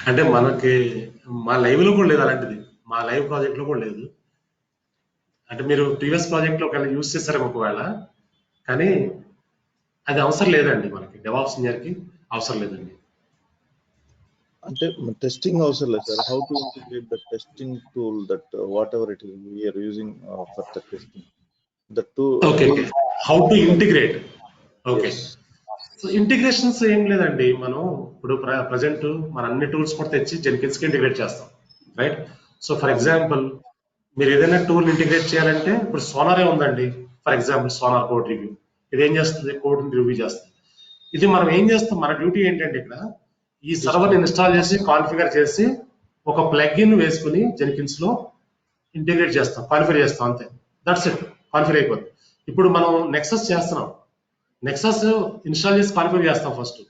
అంటే మనకి మా లైవ్ లో కూడా లేదు అలాంటిది, మా లైవ్ ప్రాజెక్ట్ లో కూడా లేదు. అంటే మీరు ప్రీవియస్ ప్రాజెక్ట్ లో ఒకవేళ యూజ్ చేస్తారేమో ఒకవేళ, కానీ అది అవసరం లేదండి, మనకి డెవాప్స్ ఇంజనీర్ కి అవసరం లేదండి. అంటే టెస్టింగ్ అవసరం లేదు sir. How to integrate the testing tool that whatever it is we are using for the testing the tool. Okay, how to integrate. Okay, so integrations ఏం లేదండి, మనం ఇప్పుడు ప్రజెంట్ మన అన్ని టూల్స్ కూడా తెచ్చి జెన్కిన్స్ కి ఇంటిగ్రేట్ చేస్తాం, రైట్? సో ఫర్ ఎగ్జాంపుల్ మీరు ఏదైనా టూల్ ఇంటిగ్రేట్ చేయాలంటే, ఇప్పుడు సోనారే ఉందండి, for example sonar code review. ఇది ఏం చేస్తుంది, కోడ్ రివ్యూ చేస్తుంది. ఇది మనం ఏం చేస్తాం, మన డ్యూటీ ఏంటంటే ఇక్కడ ఈ సర్వర్ ఇన్స్టాల్ చేసి కాన్ఫిగర్ చేసి ఒక ప్లగ్ఇన్ వేసుకుని జెన్కిన్స్ లో ఇంటిగ్రేట్ చేస్తాం, కాన్ఫిగర్ చేస్తాం, అంతే. దట్స్ ఇట్, కాన్ఫిగర్ అయిపోతుంది. ఇప్పుడు మనం నెక్సస్ చేస్తున్నాం, నెక్సస్ ఇన్స్టాల్ చేసి కాన్ఫిగర్ చేస్తాం ఫస్ట్.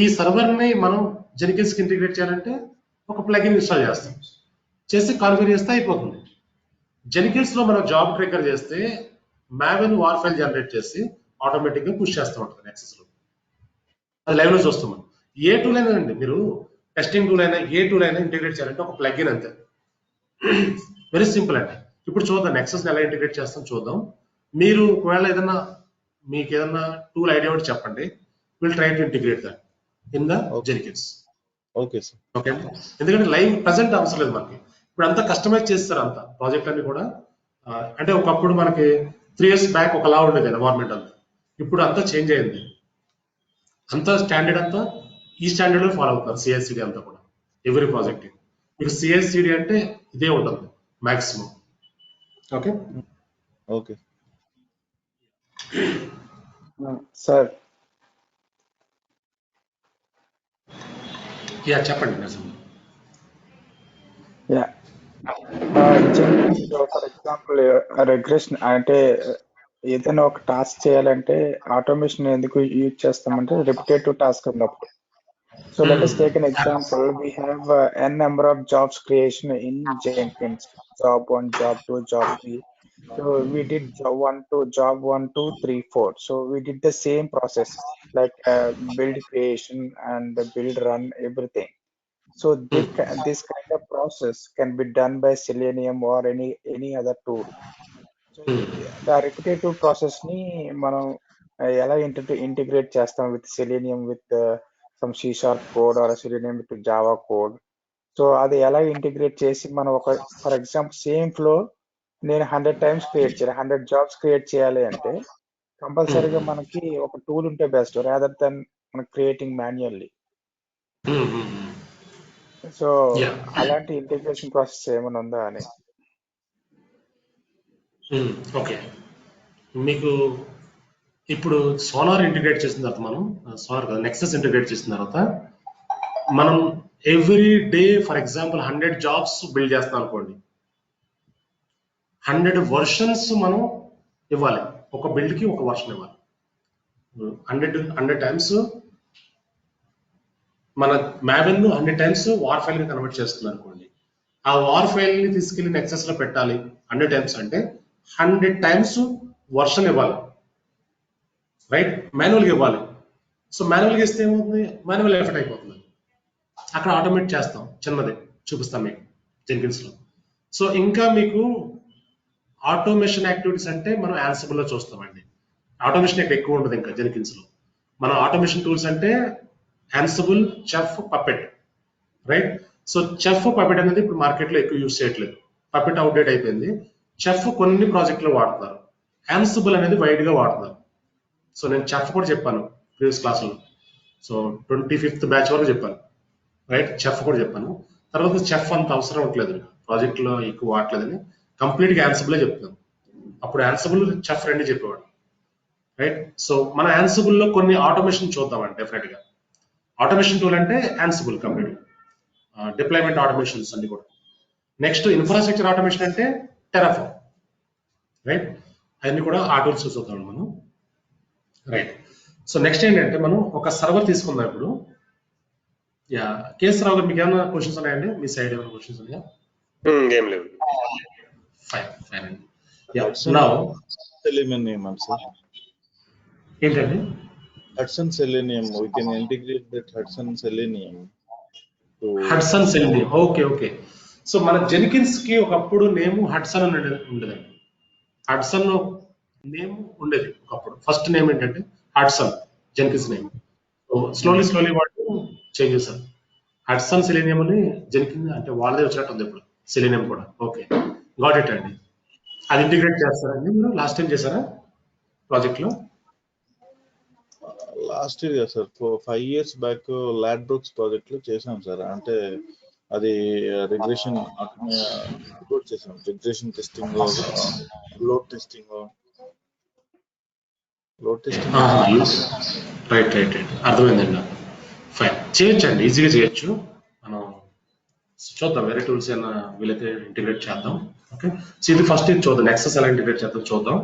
ఈ సర్వర్ ని మనం జెన్కిన్స్ కి ఇంటిగ్రేట్ చేయాలంటే ఒక ప్లగ్ఇన్ ఇన్స్టాల్ చేస్తాం, చేసి కాన్ఫిగర్ చేస్తే అయిపోతుంది. జెన్కిన్స్ లో మనం జాబ్ ట్రిగ్గర్ చేస్తే మావెన్ వార్ ఫైల్ జనరేట్ చేసి ఆటోమేటిక్ గా పుష్ చేస్తూ ఉంటుంది నెక్సస్ లో. అది లైవ్ లో చూస్తాం. ఏ టూల్ అయినా అండి, మీరు టెస్టింగ్ టూల్ అయినా ఏ టూల్ అయినా ఇంటిగ్రేట్ చేయాలంటే ఒక ప్లగ్ఇన్, అంతే. వెరీ సింపుల్ అండి. ఇప్పుడు చూద్దాం నెక్సస్ ఎలా ఇంటిగ్రేట్ చేస్తాం చూద్దాం. మీరు ఒకవేళ ఏదన్నా మీకు ఏదన్నా టూల్ ఐడియా ఉంటే చెప్పండి, will try to integrate that in the Jenkins. Okay sir. Okay, ఎందుకంటే లైవ్ ప్రజెంట్ అవసరం లేదు మనకి, ఇప్పుడు అంతా కస్టమైజ్ చేస్తారు, అంతా ప్రాజెక్ట్ అన్ని కూడా. అంటే ఒకప్పుడు మనకి 3 years బ్యాక్ ఒకలా ఉండేది ఎన్వైరన్మెంట్ అంతా, ఇప్పుడు అంతా చేంజ్ అయింది. అంతా స్టాండర్డ్ అంతా ఈ స్టాండర్డ్ లో ఫాలో అవుతారు, సిఎస్సిడి అంతా కూడా. ఎవ్రీ ప్రాజెక్ట్ మీకు సిఎస్సిడి అంటే ఇదే ఉంటుంది maximum. Okay okay sir. Yeah చెప్పండి Narasimha. Yeah Jenkins for example regression అంటే ఏదైనా ఒక టాస్క్ చేయాలంటే ఆటోమేషన్ ఎందుకు యూజ్ చేస్తామంటే రిపిటేటివ్ టాస్క్ ఉన్నప్పుడు. So let us take an example. We have n number of jobs creation in Jenkins. Job 1, job 2, job 3. So we did job 1 to job 1, 2, 3, 4. So we did the same process like build creation and build run everything. So this kind of process can be done by Selenium or any other tool. So the repetitive process ni మనం ఎలా integrate చేస్తాం with Selenium with some C# code or Selenium with Java code. So అది ఎలా integrate చేసి మనం ఒక for example same flow నేను 100 times create చేయాలి, 100 జాబ్స్ క్రియేట్ చేయాలి అంటే కంపల్సరీగా మనకి ఒక టూల్ ఉంటే బెస్ట్ రాదర్ దెన్ మన క్రియేటింగ్ మాన్యువల్లీ. సో అలాంటి ఇంటిగ్రేషన్ ప్రాసెస్ ఏమైనా ఉందా అని. ఓకే, మీకు ఇప్పుడు సోలార్ ఇంటిగ్రేట్ చేసిన తర్వాత మనం సోలార్ కదా నెక్సస్ ఇంటిగ్రేట్ చేసిన తర్వాత మనం every day for example 100 jobs build చేస్తాం అనుకోండి, 100 వర్షన్స్ మనం ఇవ్వాలి, ఒక బిల్డ్ కి ఒక వర్షన్ ఇవ్వాలి. 100 టైమ్స్ మన మ్యావెన్ 100 టైమ్స్ వార్ ఫైల్ ని కన్వర్ట్ చేస్తుంది అనుకోండి, ఆ వార్ ఫైల్ ని తీసుకెళ్లి నెక్సస్ లో పెట్టాలి 100 టైమ్స్ అంటే 100 టైమ్స్ వర్షన్ ఇవ్వాలి, రైట్? మాన్యువల్గా ఇవ్వాలి. సో మాన్యువల్గా ఇస్తే ఏమవుతుంది, మాన్యువల్ ఎఫెక్ట్ అయిపోతుంది. అక్కడ ఆటోమేట్ చేస్తాం, చిన్నది చూపిస్తాం మీకు జెన్కిన్స్ లో. సో ఇంకా మీకు ఆటోమేషన్ యాక్టివిటీస్ అంటే మనం యాన్సిబుల్ లో చూస్తామండి. ఆటోమేషన్ ఇక్కడ ఎక్కువ ఉంటుంది ఇంకా జెన్కిన్స్ లో. మన ఆటోమేషన్ టూల్స్ అంటే Ansible, chef, puppet, right? So chef, puppet అనేది ఇప్పుడు మార్కెట్ లో ఎక్కువ యూజ్ చేయట్లేదు, పపెట్ అవుట్డేట్ అయిపోయింది. చెఫ్ కొన్ని ప్రాజెక్టులో వాడుతున్నారు, యాన్సిబుల్ అనేది వైడ్ గా వాడుతున్నారు. సో నేను చెఫ్ కూడా చెప్పాను ప్రీవియస్ క్లాసులో, సో 25th బ్యాచ్ వరకు చెప్పాను, రైట్? చెఫ్ కూడా చెప్పాను. తర్వాత చెఫ్ అంత అవసరం ఉండలేదు ప్రాజెక్ట్ లో ఎక్కువ వాడలేదని కంప్లీట్ గా యాన్సిబుల్ చెప్తాను. అప్పుడు యాన్సిబుల్, చెఫ్ రెండు చెప్పేవాడు, రైట్? సో మన యాన్సిబుల్ లో కొన్ని ఆటోమేషన్ చూద్దామండి డెఫినెట్ గా. ఆటోమేషన్ టూల్ అంటే యాన్సిబుల్ కంప్లీట్, డిప్లాయ్మెంట్ ఆటోమేషన్స్ అన్ని కూడా. నెక్స్ట్ ఇన్ఫ్రాస్ట్రక్చర్ ఆటోమేషన్ అంటే టెరాఫార్మ్, రైట్? అవన్నీ కూడా ఆ టూల్స్ చూద్దాం మనం, రైట్? సో నెక్స్ట్ ఏంటంటే మనం ఒక సర్వర్ తీసుకుందాం ఇప్పుడు. కేఎస్ రావు గారు, మీకు ఏమైనా క్వశ్చన్స్ ఉన్నాయండి? మీ సైడ్ ఏమైనా క్వశ్చన్స్ ఉన్నాయా? ఏం లేవు. ఫైన్ అండి. ఏంటండి Hudson Selenium? We can integrate that Hudson Selenium to Hudson selenium. Okay. So మన జెన్కిన్స్ కి ఒకప్పుడు నేమ్ హడ్సన్ అని ఉండేదండి. హడ్సన్ నేమ్ ఉండేది ఒకప్పుడు. ఫస్ట్ నేమ్ ఏంటంటే హడ్సన్, జెన్కిన్స్ నేమ్. స్లోలీ వాళ్ళు చేంజ్ చేశారు, హడ్సన్ సెలీనియం అని జెన్కిన్స్ అంటే వాళ్ళదే వచ్చినట్టు ఉంది ఇప్పుడు సెలీనియం కూడా. ఓకే, గాట్ ఇట్ అండి. అది ఇంటిగ్రేట్ చేస్తారండి మీరు? లాస్ట్ టైం చేశారా ప్రాజెక్ట్ లో? Last year sir, 5 years back Ladbrokes project లో చేసాం సార్. అంటే అది రిగ్రెషన్ చేసాం, regression testing, load testing. Right, అర్థమైందండి. ఫైన్, చేయొచ్చండి, ఈజీగా చేయొచ్చు. మనం చూద్దాం, వేరే టూల్స్ ఏమైనా వీలైతే ఇంటిగ్రేట్ చేద్దాం. ఓకే, సో ఇది ఫస్ట్ ఇది చూద్దాం, నెక్సస్ ఎలా ఇంటిగ్రేట్ చేద్దాం చూద్దాం.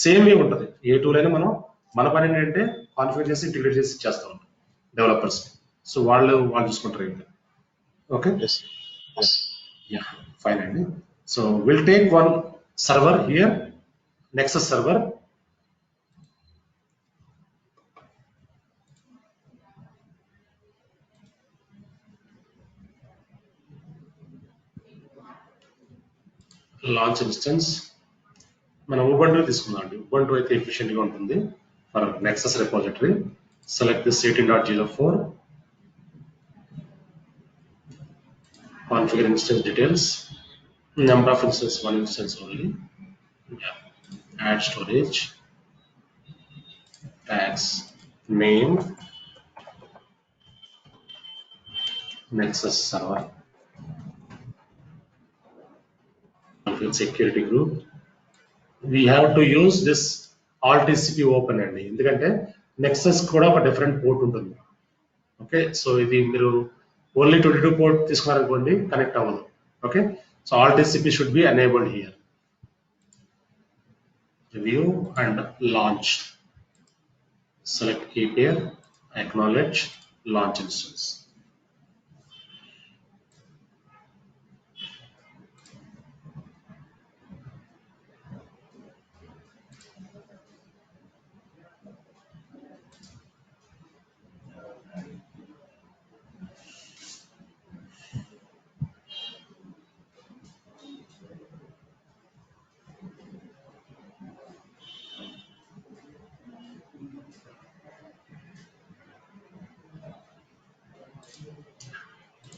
సేమ్ వే ఉంటుంది, ఏ టూల్ అయినా మనం మన పని ఏంటంటే కాన్ఫిగర్ చేసి ఇంటిగ్రేట్ చేసి చేస్తాం డెవలపర్స్. సో వాళ్ళు చూసుకుంటారు ఇంకా. ఓకే, ఫైన్ అండి. So will take one server here, Nexus server. Launch instance మనం ఉబంటు తీసుకుందాం అండి. ఉబంటు అయితే ఎఫిషియెంట్ గా ఉంటుంది for Nexus repository. Select this 18.04, configure instance details, number of instances 1 instance only, add storage, tags, name, Nexus server, configure security group. We have to use this all TCP open అండి, ఎందుకంటే Nexus కూడా ఒక different port ఉంటుంది. Okay, so ఇది మీరు only 22 port తీసుకున్నారనుకోండి connect అవ్వదు. Okay, So all TCP should be enabled here. Review and launch. Select key pair, acknowledge, launch instance.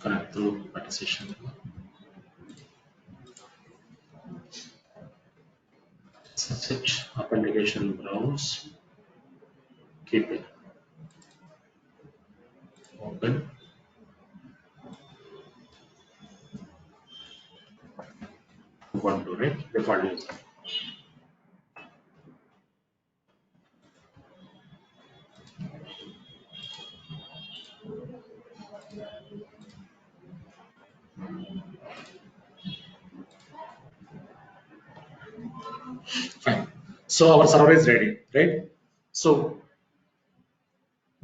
Connect through partition. SSH authentication browse. Keep it open. One to right default user. Fine. So our server is ready, right? So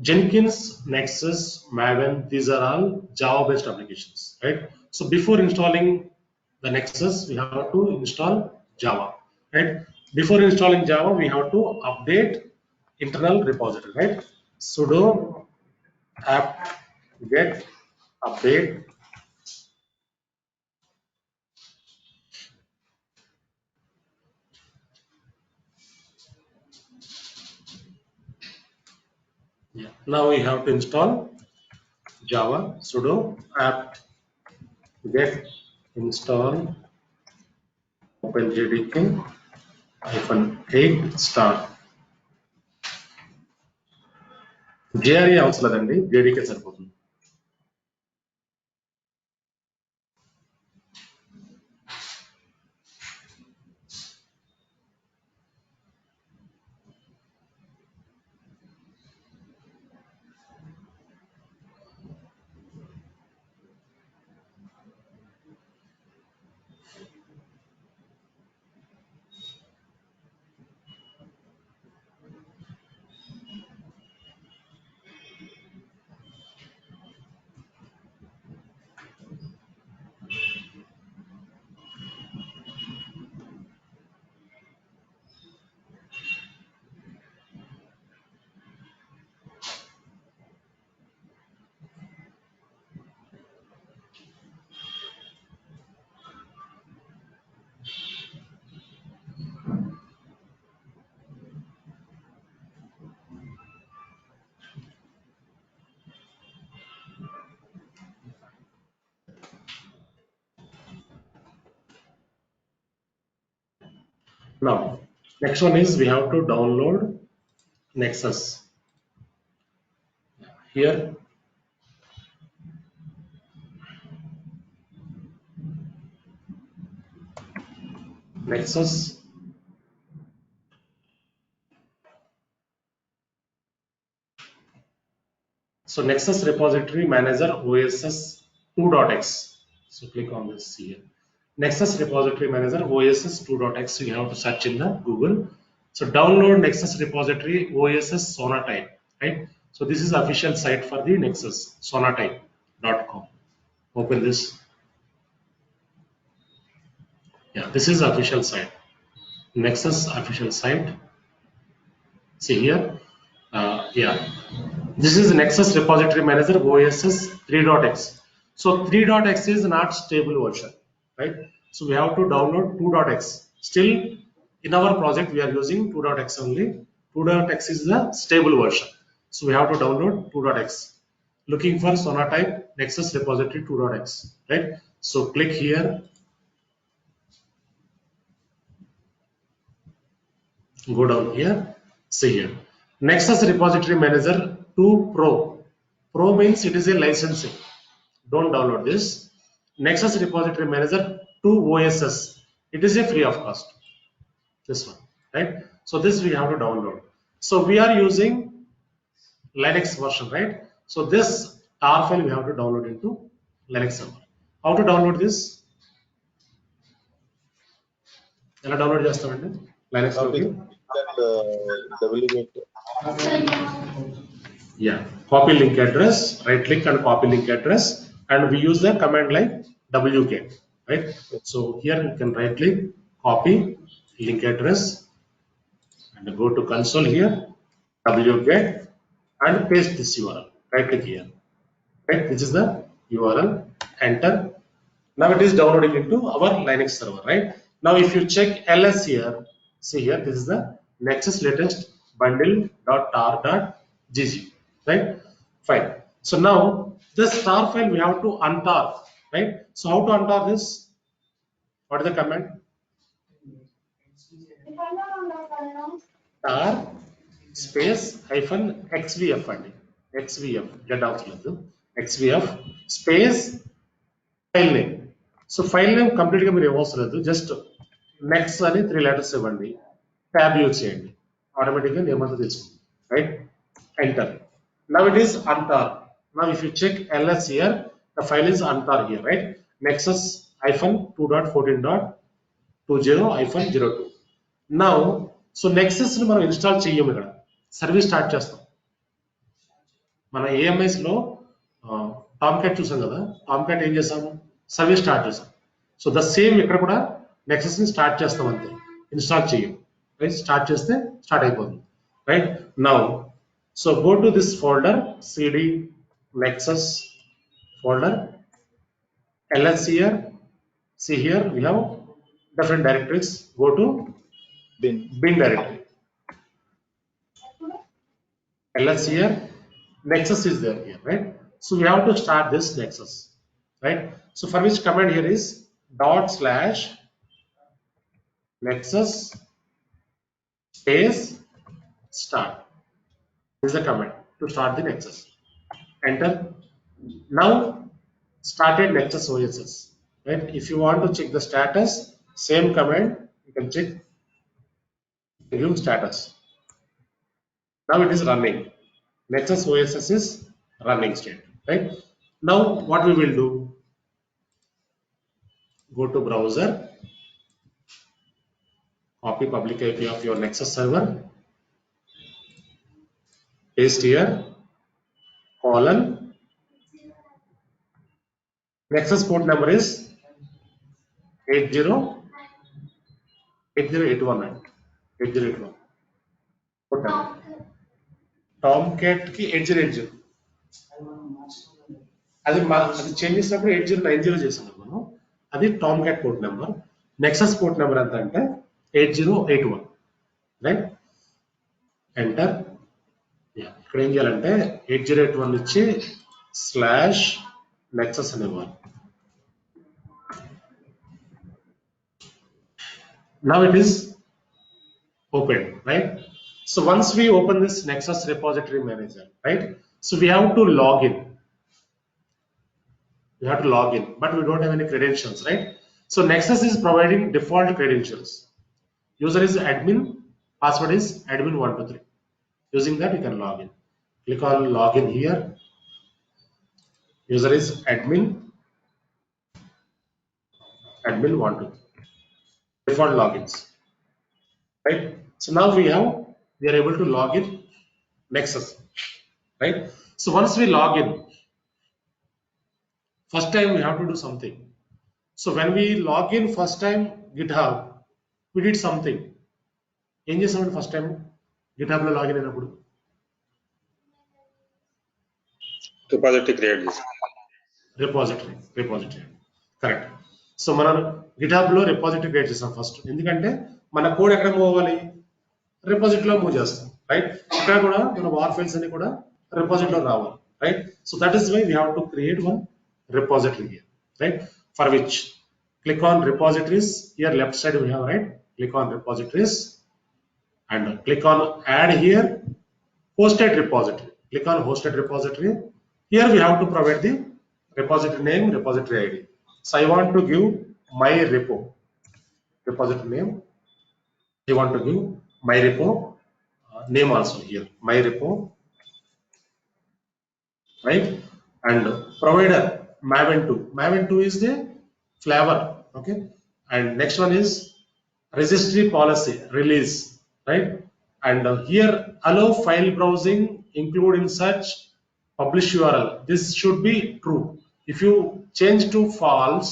Jenkins, Nexus, Maven, these are all Java-based applications, right? So before installing the Nexus, we have to install Java, right? Before installing Java, we have to update internal repository, right? Sudo apt get update Yeah. Now we have to install Java sudo apt get install openjdk -8 start. JRE అవసరం లేదండి, JDK సరిపోతుంది. Now next one is we have to download Nexus. Here Nexus So Nexus repository manager OSS 2.x. So click on this here. Nexus repository manager OSS 2.x. You have to search in the Google. So download Nexus repository OSS Sonatype, right? So this is the official site for the Nexus, sonatype.com. Open this. Yeah, this is the official site. Nexus official site. See here. Yeah. This is Nexus repository manager OSS 3.x. So 3.x is not stable version, right? So we have to download 2.x. Still in our project we are using 2.x only. 2.x is the stable version. So we have to download 2.x. Looking for Sonatype Nexus repository 2.x, right? So click here. Go down here. See here. Nexus repository manager 2 Pro. Pro means it is a licensing. Don't download this. Nexus repository manager 2 OSS. It is a free of cost. This one, right? So this we have to download. So we are using Linux version, right? So this tar file we have to download into Linux server. How to download this? ఎలా download చేస్తామండి Linux లోకి? Yeah, copy link address, right click and copy link address, and we use the command like wget, right? So here you can right click, copy link address, and go to console here, wget, and paste this URL. Right click here, right? This is the URL. Enter. Now it is downloading into our Linux server, right? Now if you check ls here, see here, this is the Nexus latest bundle.tar.gg, right? Fine. So now this tar file we have to untar, right? So how to untar this? What is the command? tar space hyphen xvf and xvf get out xvf space file name. So file name complete గా మీరు ఏమవసరం లేదు, just next అని 3 letters ఇవ్వండి, tab use చేయండి, automatic గా name అంతా తెలుసుకుంది, right? Enter. Now it is untar. Now if you check ls here, the file is untar here, right? Nexus -2.14.20-02. Now so Nexus ని మనం ఇన్స్టాల్ చెయ్యము, ఇక్కడ సర్వీస్ స్టార్ట్ చేస్తాం. మన AMS లో టామ్కాట్ చూసాం కదా, టామ్కాట్ ఏం చేసాము, సర్వీస్ స్టార్ట్ చేసాం. సో ద సేమ్ ఇక్కడ కూడా నెక్సస్ ని స్టార్ట్ చేస్తాం అంతే, ఇన్స్టాల్ చేయం, రైట్? స్టార్ట్ చేస్తే స్టార్ట్ అయిపోతుంది, right? Now so go to this folder cd nexus folder, ls here, see here we have different directories, go to bin directory, ls here, nexus is there here, right? So we have to start this nexus, right? So for which command here is /nexus space start. This is the command to start the nexus. Enter. Now started nexus OSS, right? If you want to check the status, same command you can check, give status. Now it is running. Nexus OSS is running state, right? Now what we will do, go to browser, copy public IP of your Nexus server, paste here, colon, Nexus port number is 8081. Port number. Tomcat ki 8080. అది change చేసినప్పుడు 8090 చేసాం మనం, అది Tomcat port number. Nexus port number ఎంత అంటే 8081, right? Enter. ఇక్కడ ఏం చేయాలంటే 8081 ఇచ్చి /nexus అనేవారు. Now it is open, right? So once we open this Nexus repository manager, right? So we have to log in. But we don't have any credentials, right? So Nexus is providing default credentials. User is admin, password is admin123. Using that you can log in. Click on login here. User is admin123. Default logins, right? So now we are able to log in Nexus, right? So once we log in, first time we have to do something. So when we log in first time GitHub, we did something. ఏం చేసామంటే first time GitHub లో login అయినప్పుడు repository create చేసాం. Repository correct. So మనం GitHub లో repository create చేసాం first, ఎందుకంటే మన కోడ్ ఎక్కడ మూవ్ అవ్వాలి, రిపోజిటరీలో మూవ్ చేస్తాం, రైట్? ఇక్కడ కూడా మన వార్ ఫైల్స్ అన్ని కూడా రిపోజిటరీలో రావాలి, right? So that is why we have to create one repository here, right? For which click on repositories here, left side we have, right? Click on repositories and click on add here hosted repository. Click on hosted repository. Here we have to provide the repository name, repository ID. So I want to give my repo repository name. I want to give my repo name also here, my repo, right? And provider Maven 2. Maven 2 is the flavor, okay? And next one is registry policy release, right? And here allow file browsing include in search publish URL. This should be true. If you change to false,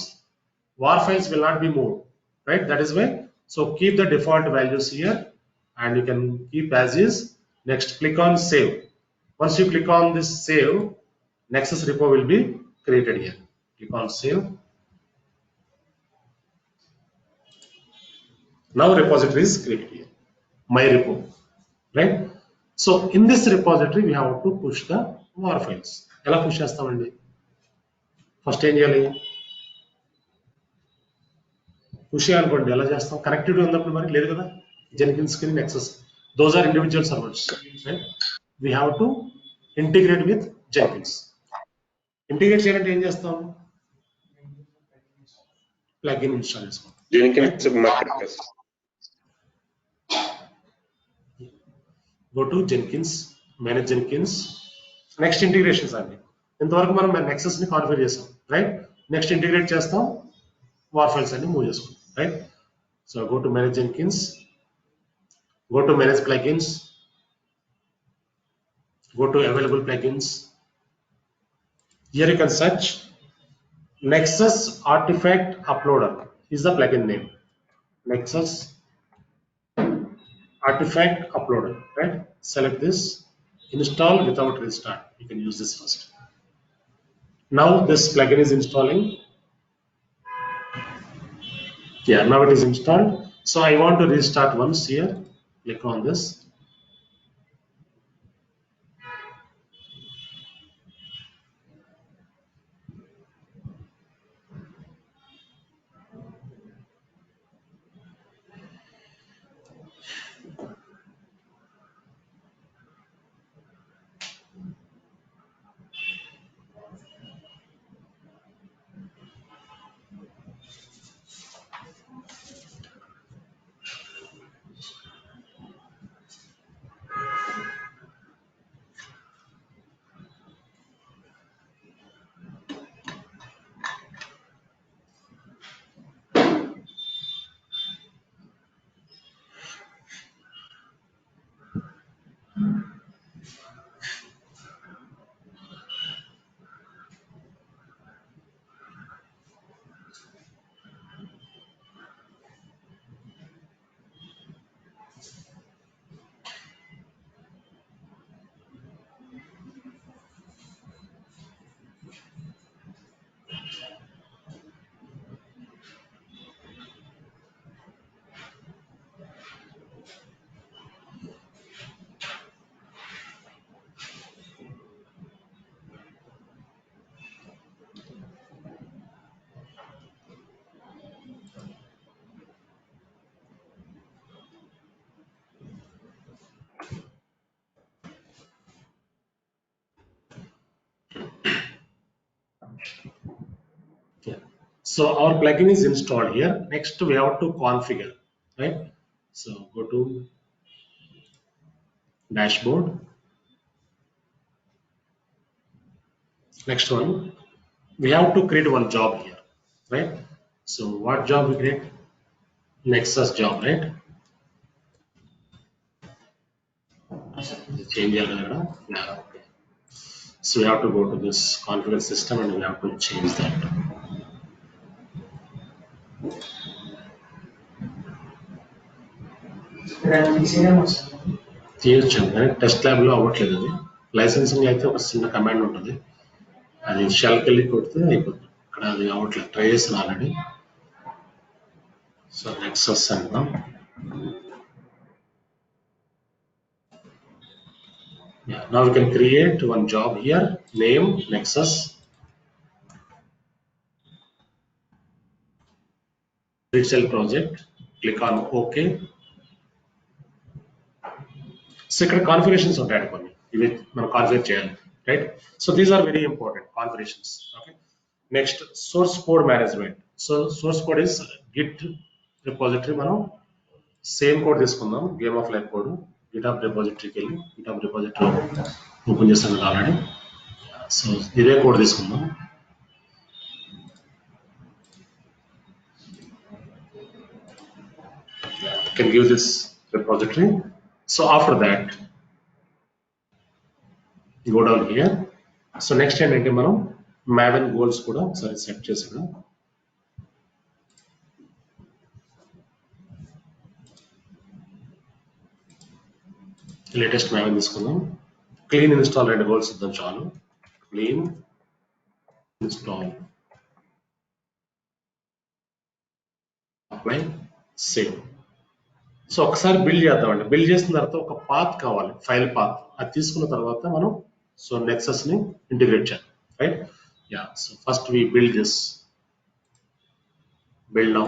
war files will not be moved, right? That is why. So keep the default values here and you can keep as is. Next, click on save. Once you click on this save, Nexus repo will be created here. Click on save. Now repository is created here. My repo, right? So in this repository, we have to push the war files. ఎలా push చేస్తామండి? First ఏం చేయాలి? Push చేయాలనుకోండి ఎలా చేస్తాం? Connectivity ఉన్నప్పుడు మరి లేదు కదా, Jenkins కి Nexus. Those are individual servers, right? We have to integrate with Jenkins. Integrate చేయాలంటే ఏం చేస్తాం? ప్లగిన్ ఇన్స్టాల్ చేసుకోండి. Jenkins marketplace. Go to Jenkins, manage Jenkins. Next integrations అండి. ఇంతవరకు మనం Nexus ని కాన్ఫిగర్ చేసాం, రైట్? నెక్స్ట్ ఇంటిగ్రేట్ చేస్తాం, వార్ ఫైల్స్ అన్ని మూవ్ చేసుకుంటాం, right? So go to manage Jenkins, go to manage plugins, go to available plugins. Here you can search Nexus Artifact Uploader is the plugin name. Nexus Artifact Uploader, right? Select this, install without restart. You can use this first. Now this plugin is installing. Yeah, now it is installed. So I want to restart once here. Click on this. Yeah. So our plugin is installed here. Next we have to configure, right? So go to dashboard. Next one, we have to create one job here, right? So what job we create? Nexus job, right? Change yeah, okay. So we have to go to this configure system and we have to change that. తీయొచ్చు, test lab లో అవ్వట్లేదు. అది licensing అయితే ఒక చిన్న command ఉంటుంది, అది షెల్కి వెళ్ళి కొడితే అయిపోతుంది. ఇక్కడ అది అవ్వట్లేదు, ట్రై చేసిన ఆల్రెడీ. సో నెక్సస్ అంటాం. Yeah, now we can create one job here, name Nexus, Excel project, click on OK. So ఇక్కడ కాన్ఫిగరేషన్స్ ఉంటాయి కొన్ని, ఇవి మనం కాన్ఫిగర్ చేయాలి, right? So these are very important configurations. Okay, next source code management. So source code is Git repository. మనం same code తీసుకుందాం, game of life code. GitHub రిపోజిటరీకి వెళ్ళి గిటాబ్ రిపోజిటరీ ఓపెన్ చేస్తాం కదా ఆల్రెడీ. సో ఇదే code తీసుకుందాం. can give this repository. So after that, you go down here. So next ఏంటంటే మనం Maven goals కూడా ఒకసారి సెట్ చేసాం. లేటెస్ట్ Maven తీసుకుందాం. క్లీన్ ఇన్స్టాల్ 2 గోల్స్ ఇద్దాం చాలు. Clean install, apply, save. So ఒకసారి బిల్డ్ చేద్దామండి. బిల్డ్ చేసిన తర్వాత ఒక పాత్ కావాలి, ఫైల్ పాత్. అది తీసుకున్న తర్వాత మనం సో నెక్సస్ ని ఇంటిగ్రేట్ చేద్దాం, right? Yeah, so first we build this, build now.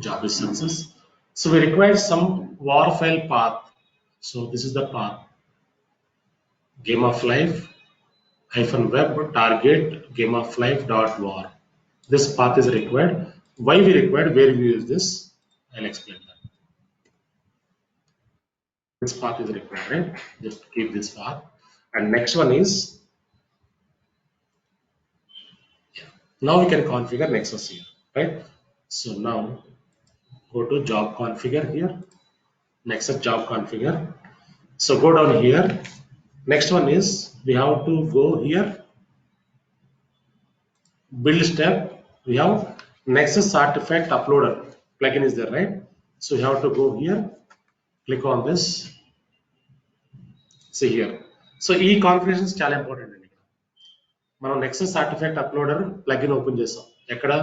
Job is success. So we require some war file path. So this is the path. Game of life -web target game of life .war. This path is required. Why we required? Where we use this? I'll explain that. This path is required, right? Just keep this path. And next one is, now we can configure Nexus here, right? So now go to job configure here, Nexus job configure. So go down here. Next one is we have to go here, build step. We have Nexus artifact uploader plugin is there, right? So you have to go here, click on this. See here. So e configurations చాలా important అండి. మనం Nexus artifact uploader plugin open చేసాం. ఎక్కడ?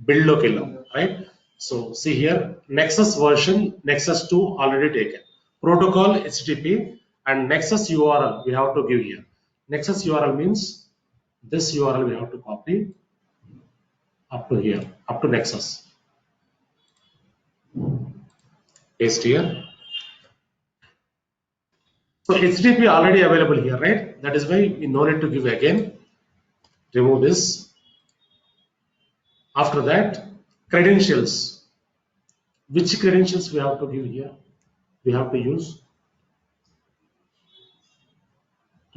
Build లోకి వెళ్ళాం, right? So see here, Nexus version Nexus 2 already taken. Protocol HTTP and Nexus URL we have to give here. Nexus URL means this URL we have to copy up to here, up to Nexus. Paste here. So HTTP already available here, right? That is why we no need to give again. Remove this. After that, credentials. Which credentials we have to give here? We have to use.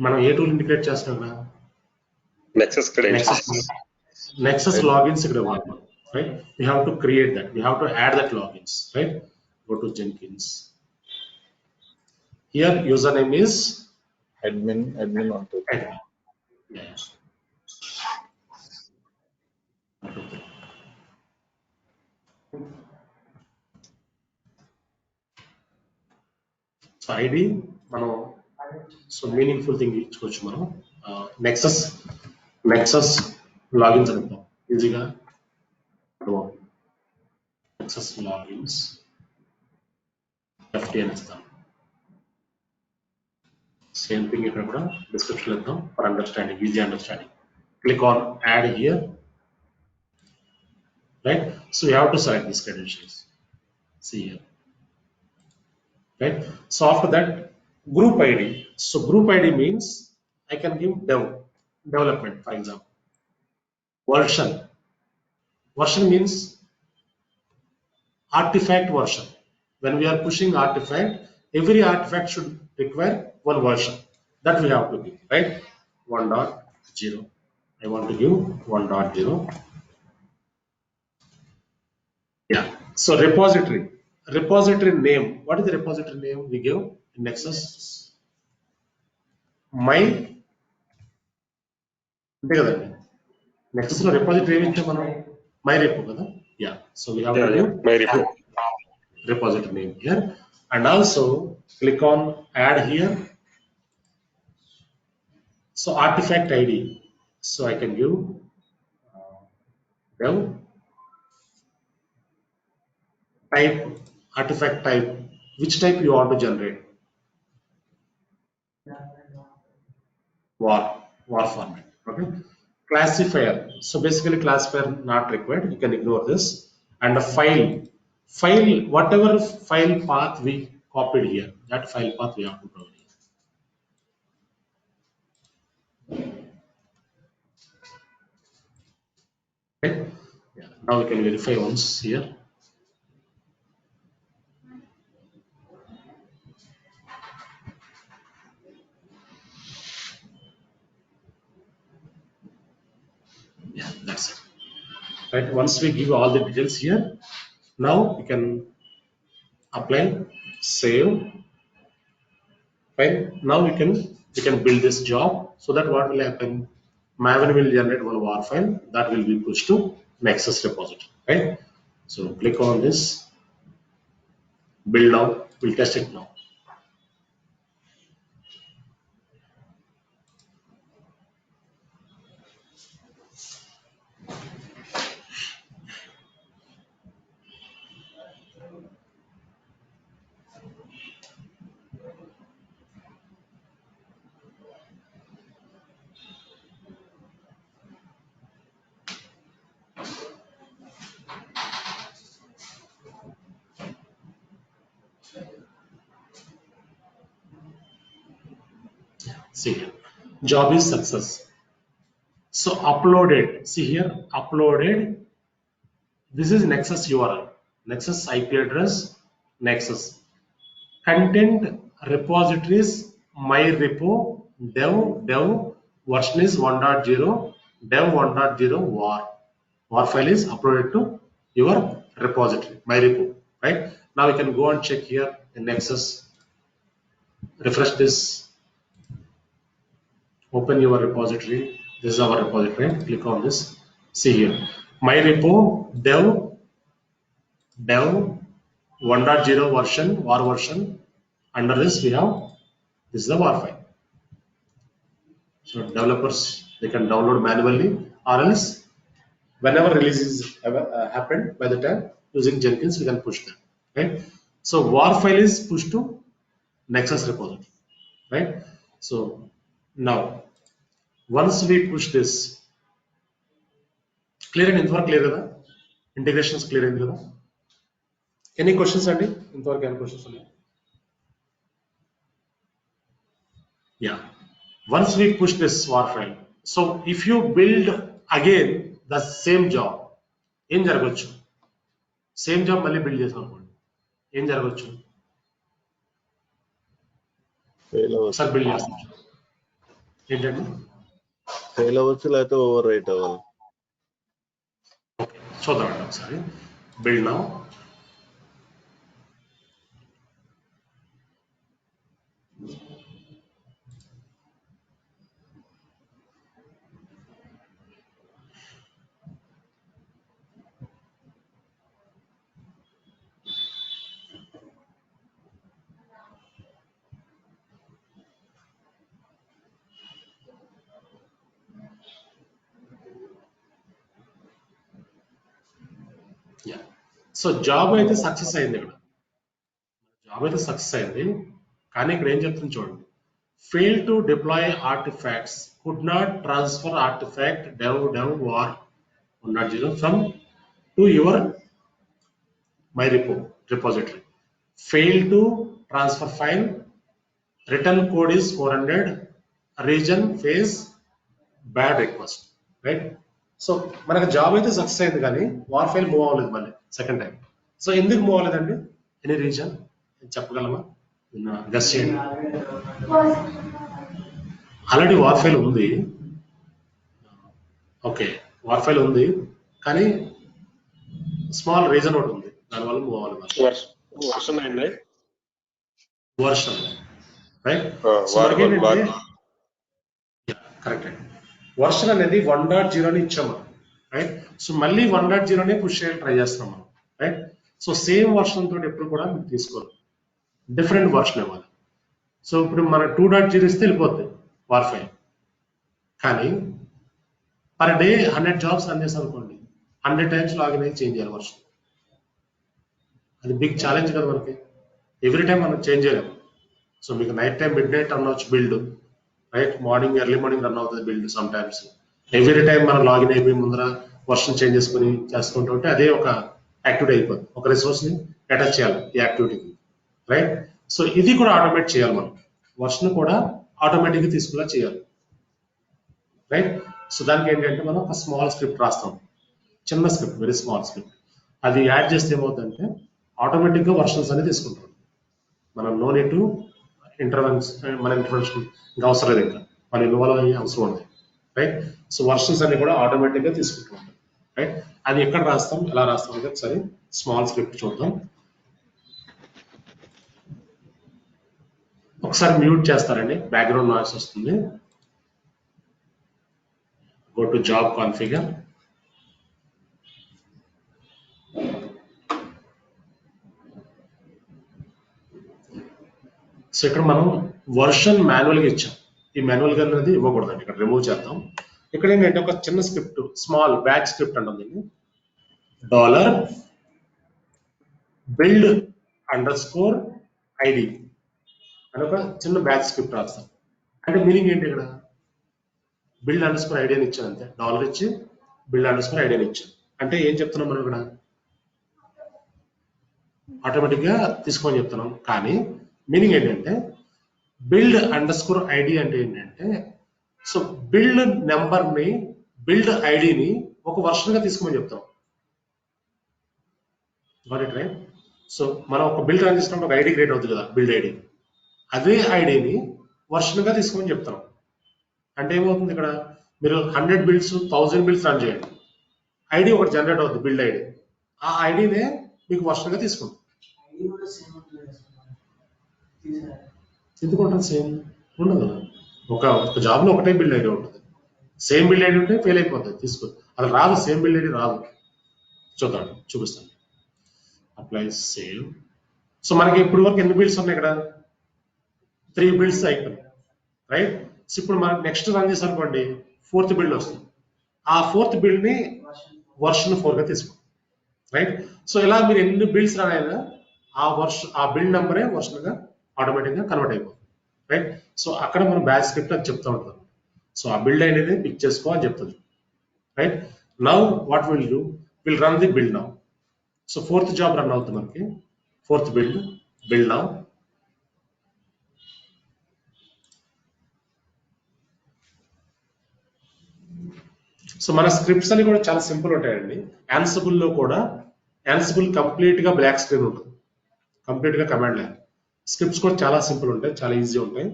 మనం ఏ tool integrate చేస్తున్నాం? Nexus credentials. Nexus logins ఇక్కడ వాడతాం, right? We have to create that. We have to add that logins, right? Go to Jenkins. Here username is admin on top. Yeah. So ID మనం so meaningful thing ఇచ్చుకోవచ్చు మనం. Nexus logins అనుకుంటాం ఈజీగా. Nexus logins FT అని ఇస్తాం. Same thing ఇక్కడ కూడా description ఇద్దాం for understanding, easy understanding. Click on add here, right? So you have to select these credentials. See here, right? So after that, group ID. So group ID means I can give development, for example. Version means artifact version. When we are pushing artifact, every artifact should require one version that we have to give, right? 1.0. I want to give 1.0. Yeah. So repository name. What is the repository name we give in Nexus? My. అంతే కదండి, Nexus లో repository ఏమి ఇచ్చాం మనం? My repo కదా. Yeah. So we have to give My repo. repository name here, and also click on add here. So artifact ID. So I can give dev type, artifact type, which type you want to generate. War format. Okay. Classifier. So basically classifier not required. You can ignore this. And a file. File, whatever file path we copied here, that file path we have to provide here. Okay. Yeah. Now we can verify once here. Yeah, that's it. Right. Once we give all the details here, now we can apply, save. Fine. Now we can build this job so that what will happen? Maven will generate one WAR file that will be pushed to Nexus repository. Right. So click on this, build now. We'll test it now. See here, job is success. So uploaded. See here, uploaded. This is Nexus URL, Nexus IP address, Nexus. Content repositories, my repo, dev version is 1.0, dev 1.0 war file is uploaded to your repository, my repo, right? Now you can go and check here in Nexus, refresh this, open your repository. This is our repository. Click on this. See here, my repo dev 1.0 version, war version. Under this we have, this is the war file. So developers, they can download manually, or else whenever releases happened, by the time using Jenkins we can push them, right? So war file is pushed to Nexus repository, right? So now once we push this, clear and intact clear కదా, integrations clear అయింది కదా? Any questions అండి? ఇంతవరకు any questions ఉన్నాయి? Yeah. Once we push this war file, so if you build again the same job, ఏం జరగచ్చు? Same job మళ్ళీ build చేసాం అనుకోండి, ఏం జరగచ్చు? ఒకసారి బిల్డ్ చేస్తాం ఏంటండి? ఫెయిల్ అవ్వచ్చు, లేకపోతే ఓవర్ రైట్ అవ్వాలి. చూద్దామండి ఒకసారి. Build now. సో జాబ్ అయితే సక్సెస్ అయింది, ఇక్కడ జాబ్ అయితే సక్సెస్ అయింది. కానీ ఇక్కడ ఏం చెప్తుంది చూడండి, fail to deploy artefacts, could not transfer artefact dev war 1.0 from to your my repository. Fail to transfer file, return code is 400, region phase bad request, right? So మనకు జాబ్ అయితే success అయింది కానీ వార్ ఫైల్ మూవ్ అవ్వలేదు మళ్ళీ second time. So ఎందుకు move అవ్వలేదండి? Any reason చెప్పగలమా? Guess చేయండి. ఆల్రెడీ వార్ ఫైల్ ఉంది, ఓకే వార్ ఫైల్ ఉంది, కానీ స్మాల్ రీజన్ ఒకటి ఉంది, దానివల్ల మూవ్ అవ్వలేదు. Version right. కరెక్ట్ అండి. వర్షన్ అనేది 1.0 ఇచ్చాము, రైట్? సో మళ్ళీ 1.0 పుష్ చేయాలి ట్రై చేస్తున్నాం మనం, రైట్? సో సేమ్ వర్షన్ తోటి ఎప్పుడు కూడా మీరు తీసుకోరు, డిఫరెంట్ వర్షన్ ఇవ్వాలి. సో ఇప్పుడు మన 2.0 ఇస్తే వెళ్ళిపోద్ది వార్ ఫైల్, కానీ పర్ డే 100 జాబ్స్ రన్ చేస్తాం అనుకోండి, 100 టైమ్స్ లాగిన్ అయ్యి చేంజ్ చేయాలి వర్షన్. అది బిగ్ ఛాలెంజ్ కదా మనకి, ఎవ్రీ టైం మనం చేంజ్ చేయలేము. సో మీకు నైట్ టైం మిడ్ నైట్ అనవచ్చు build, right. Morning early morning run అవుతుంది build sometimes. Every time మనం లాగిన్ అయిపోయి ముందర వర్షన్ చేంజ్ చేసుకుని చేసుకుంటూ ఉంటే అదే ఒక యాక్టివిటీ అయిపోతుంది. ఒక రిసోర్స్ ని అటాచ్ చేయాలి ఈ యాక్టివిటీకి, రైట్. సో ఇది కూడా ఆటోమేట్ చేయాలి మనం, వర్షన్ కూడా ఆటోమేటిక్ గా తీసుకులా చేయాలి, రైట్. సో దానికి ఏంటంటే మనం ఒక స్మాల్ స్క్రిప్ట్ రాస్తాం, చిన్న స్క్రిప్ట్, వెరీ స్మాల్ స్క్రిప్ట్. అది యాడ్ చేస్తే ఏమవుతుందంటే ఆటోమేటిక్ గా వర్షన్స్ అనేది తీసుకుంటాం. మనం నో నీడ్ టు మన ఇంటర్వెన్షన్ ఇంకా అవసరం లేదు, ఇంకా మన ఇన్వాల్వ్ అయ్యే అవసరం ఉంది, రైట్. సో వర్షన్స్ అన్ని కూడా ఆటోమేటిక్ గా తీసుకుంటాం, రైట్. అది ఎక్కడ రాస్తాం, ఎలా రాస్తాం అంటే ఒకసారి స్మాల్ స్క్రిప్ట్ చూద్దాం. ఒకసారి మ్యూట్ చేస్తారండి, బ్యాక్గ్రౌండ్ నాయిస్ వస్తుంది. Go to job configure. So ఇక్కడ మనం వర్షన్ మాన్యువల్ గా ఇచ్చాం, ఈ మాన్యువల్ గా అనేది ఇవ్వకూడదండి, ఇక్కడ రిమూవ్ చేద్దాం. ఇక్కడ ఏంటంటే ఒక చిన్న స్క్రిప్ట్, స్మాల్ బ్యాచ్ స్క్రిప్ట్ అంటుంది, $build_id అని ఒక చిన్న బ్యాచ్ స్క్రిప్ట్ రాస్తాం. అంటే మీనింగ్ ఏంటి, ఇక్కడ build_id అని ఇచ్చాను అంతే, డాలర్ ఇచ్చి build_id అని ఇచ్చాను. అంటే ఏం చెప్తున్నాం మనం ఇక్కడ, ఆటోమేటిక్ గా తీసుకోమని చెప్తున్నాం. కానీ మీనింగ్ ఏంటంటే build_id అంటే ఏంటంటే, సో బిల్డ్ నెంబర్ ని, బిల్డ్ ఐడిని ఒక వర్షన్ గా తీసుకోమని చెప్తాం, రైట్. సో మనం ఒక బిల్డ్ రన్ చేసినప్పుడు ఒక ఐడి క్రియేట్ అవుతుంది కదా, బిల్డ్ ఐడి, అదే ఐడిని వర్షన్ గా తీసుకోమని చెప్తాం. అంటే ఏమవుతుంది, ఇక్కడ మీరు 100 బిల్డ్స్ 1000 బిల్డ్స్ రన్ చేయండి, ఐడి ఒకటి జనరేట్ అవుతుంది, బిల్డ్ ఐడి, ఆ ఐడినే మీకు వర్షన్ గా తీసుకుంటాం. ఎందుకు ఉంటుంది, సేమ్ ఉండదు, ఒక జాబ్ లో ఒకటే బిల్డ్ ఐడి ఉంటుంది. సేమ్ బిల్డ్ ఐడి ఉంటే ఫెయిల్ అయిపోతుంది, తీసుకో, అది రాదు, సేమ్ బిల్డ్ ఐడి రాదు. చూద్దాం, చూపిస్తాను. Apply, save. సో మనకి ఇప్పుడు వరకు ఎన్ని బిల్డ్స్ ఉన్నాయి, ఇక్కడ 3 బిల్డ్స్ అయిపోయినాయి, రైట్. సో ఇప్పుడు మనకి నెక్స్ట్ రన్ చేసి అనుకోండి 4th బిల్డ్ వస్తుంది, ఆ 4th బిల్డ్ ని వర్షన్ 4 గా తీసుకోండి, రైట్. సో ఇలా మీరు ఎన్ని బిల్డ్స్ రన్ అయినా ఆ బిల్డ్ నెంబరే వర్షన్ గా ఆటోమేటిక్ గా కన్వర్ట్ అయిపోతుంది, రైట్. సో అక్కడ మనం బ్యాచ్ స్క్రిప్ట్ అని చెప్తా ఉంటాం. సో ఆ బిల్డ్ అనేది పిక్ చేసుకో అని చెప్తుంది, right. Now what will do, will run the build now. So 4th job run అవుతుంది మనకి, 4th బిల్డ్ నౌ. సో మన స్క్రిప్ట్స్ అన్ని కూడా చాలా సింపుల్ ఉంటాయండి. యాన్సిబుల్ లో కూడా, యాన్సిబుల్ కంప్లీట్ గా బ్లాక్ స్క్రీన్ ఉంటుంది, కంప్లీట్ గా కమాండ్ లైన్. స్క్రిప్ట్స్ కూడా చాలా సింపుల్ ఉంటాయి, చాలా ఈజీ ఉంటాయి.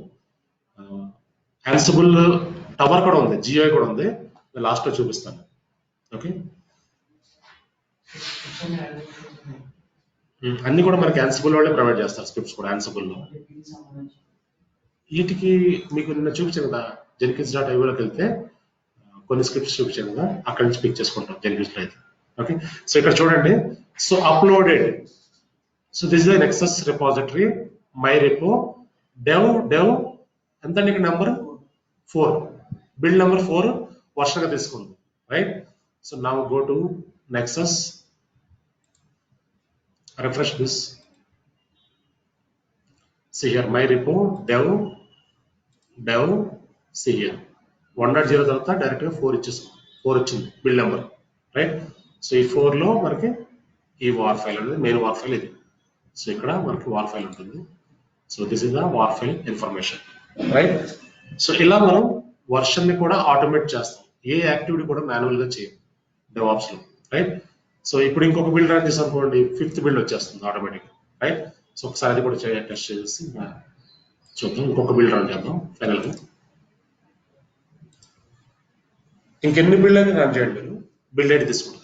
యాన్సిబుల్ టవర్ కూడా ఉంది, జిఐ కూడా ఉంది, లాస్ట్ లో చూపిస్తాను, ఓకే. అన్ని కూడా మనకి యాన్సిబుల్ వాళ్ళే ప్రొవైడ్ చేస్తారు, స్క్రిప్ట్స్ కూడా యాన్సిబుల్ లో. వీటికి మీకు నిన్న చూపించాను కదా, jenkins.ioలోకి వెళ్తే కొన్ని స్క్రిప్ట్స్ చూపించాను కదా, అక్కడి నుంచి పిక్ చేసుకుంటాం జెన్కిన్స్ లో అయితే, ఓకే. సో ఇక్కడ చూడండి, so uploaded. So this is the Nexus repository, my repo, dev ఎంత అండి ఇక్కడ నెంబర్ 4, బిల్డ్ నెంబర్ 4 వర్షన్ గా తీసుకుంది, right. So now go to Nexus, refresh this, see here my repo dev, see here 1.0 తర్వాత direct గా 4 ఇచ్చేసాం, 4 వచ్చింది build number, right. So ఈ 4 లో మనకి ఈ వార్ ఫైల్ అనేది మెయిన్ వార్ ఫైల్ ఇది. సో ఇక్కడ మనకి వార్ ఫైల్ ఉంటుంది. So this is the war file information, right. So ఇలా మనం వర్షన్ ని కూడా ఆటోమేట్ చేస్తాం, ఏ యాక్టివిటీ కూడా మాన్యువల్ గా చేయం DevOps లో, రైట్. సో ఇప్పుడు ఇంకొక బిల్డ్ రన్ చేసి అనుకోండి 5th బిల్డ్ వచ్చేస్తుంది ఆటోమేటిక్, రైట్. సో ఒకసారి అది కూడా టెస్ట్ చేసి చూద్దాం. ఇంకొక బిల్డ్ రన్ చేద్దాం ఫైనల్ గా. ఇంకెన్ని బిల్డ్ అని రన్ చేయండి మీరు, బిల్డ్ ఐడి తీసుకుంటుంది.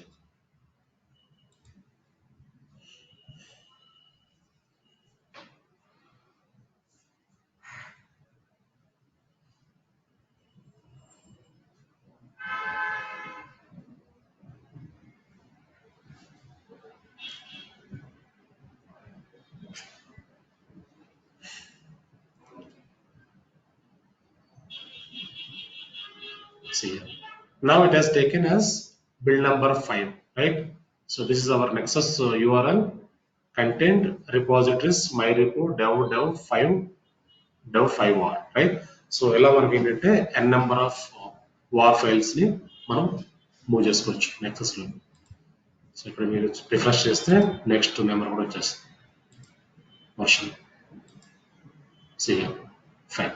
See here. Now it has taken as build number 5, right. So this is our Nexus URL, content repositories, my repo, dev 5 var, right. So ఇలా మనకి ఏంటంటే n number of war files ని మనం move చేసుకోవచ్చు Nexus లో. So ఇక్కడ మీరు refresh చేస్తే నెక్స్ట్ నెంబర్ కూడా వచ్చేస్తుంది వర్షన్ ఫైల్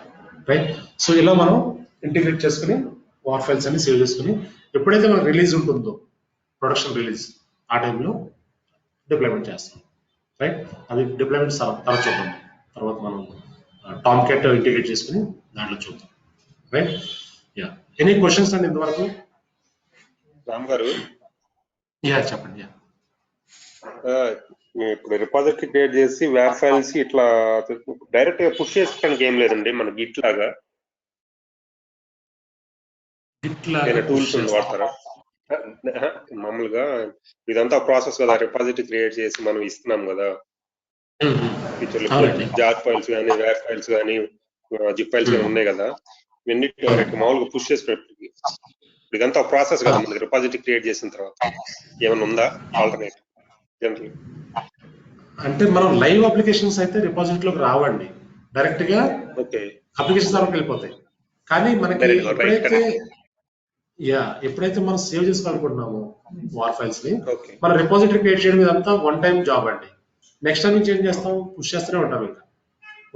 రైట్. సో ఇలా మనం ఇంటిగ్రేట్ చేసుకుని వార్ ఫైల్స్ అన్ని సేవ్ చేసుకుని ఎప్పుడైతే మనకు రిలీజ్ ఉంటుందో ప్రొడక్షన్ రిలీజ్ ఆ టైంలో డిప్లాయ్మెంట్ చేస్తాం రైట్. అది డిప్లాయ్మెంట్ తర్వాత చూద్దాం, తర్వాత మనం టామ్ క్యాట్ ఇంటిగ్రేట్ చేసుకుని దాంట్లో చూద్దాం రైట్. యా ఎనీ క్వశ్చన్స్ అండి ఇంతవరకు? రామ్ గారు యా చెప్పండి. యా ఇప్పుడు రిపాజిటరీ క్రియేట్ చేసి వేర్ ఫైల్స్ ఇట్లా డైరెక్ట్ గా పుష్ చేసుకోవడానికి ఏం లేదండి, మన గిట్ లాగా టూల్స్ వాడతారా? మామూలుగా ఇదంతా ప్రాసెస్ కదా, రిపాజిటరీ క్రియేట్ చేసి మనం ఇస్తున్నాం కదా జార్ ఫైల్స్ కానీ వేర్ ఫైల్స్ కానీ జిప్ ఫైల్స్ కానీ ఉన్నాయి కదా, ఇవన్నీ మామూలుగా పుష్ చేసినప్పటికీ ఇదంతా ప్రాసెస్ కదా మనకి రిపాజిటరీ క్రియేట్ చేసిన తర్వాత ఏమైనా ఉందా ఆల్టర్నేటివ్? జనరల్ అంటే మనం లైవ్ అప్లికేషన్స్ అయితే రిపాజిటరీలోకి రావండి, డైరెక్ట్ గా అప్లికేషన్ సర్వర్కి వెళ్ళిపోతాయి. కానీ మనకి ఎప్పుడైతే మనం సేవ్ చేసుకోవాలనుకుంటున్నామో వార్ ఫైల్స్ ని, మన రిపాజిటరీ క్రియేట్ చేయడం ఇదంతా వన్ టైం జాబ్ అండి. నెక్స్ట్ టైం నుంచి ఏం చేస్తాం, పుష్ చేస్తూనే ఉంటాం. ఇంకా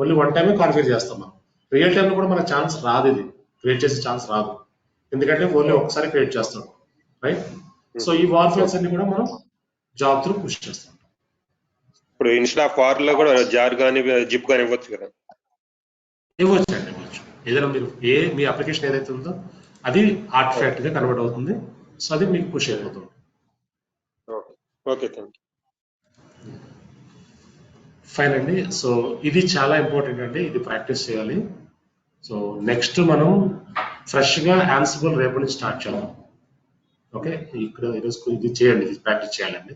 ఓన్లీ వన్ టైమే కాన్ఫిగర్ చేస్తాం. మనం రియల్ టైం లో కూడా మనకు ఛాన్స్ రాదు, ఇది క్రియేట్ చేసే ఛాన్స్ రాదు, ఎందుకంటే ఓన్లీ ఒకసారి క్రియేట్ చేస్తాం రైట్. సో ఈ వార్ ఫైల్స్ అన్ని కూడా మనం జాబ్ త్రూ పుష్ చేస్తాం. ఇప్పుడు ఇన్స్టెడ్ ఆఫ్ వార్ లో కూడా జార్ కానీ జిప్ కానీ ఇవ్వచ్చు కదా? ఇవ్వచ్చు అండి, ఇవ్వచ్చు. ఏదైనా మీరు మీ అప్లికేషన్ ఏదైతే ఉందో అది ఆర్టిఫాక్ట్ గా కన్వర్ట్ అవుతుంది. సో అది మీకు పుష్ అయిపోతుంది. Okay, thank you. ఫైన్ అండి. సో ఇది చాలా ఇంపార్టెంట్ అండి, ఇది ప్రాక్టీస్ చేయాలి. సో నెక్స్ట్ మనం ఫ్రెష్ గా యాన్సిబుల్ రేపు నుంచి స్టార్ట్ చేద్దాం. ఓకే, ఇక్కడ ఈరోజు ఇది చేయండి, ఇది ప్రాక్టీస్ చేయాలండి.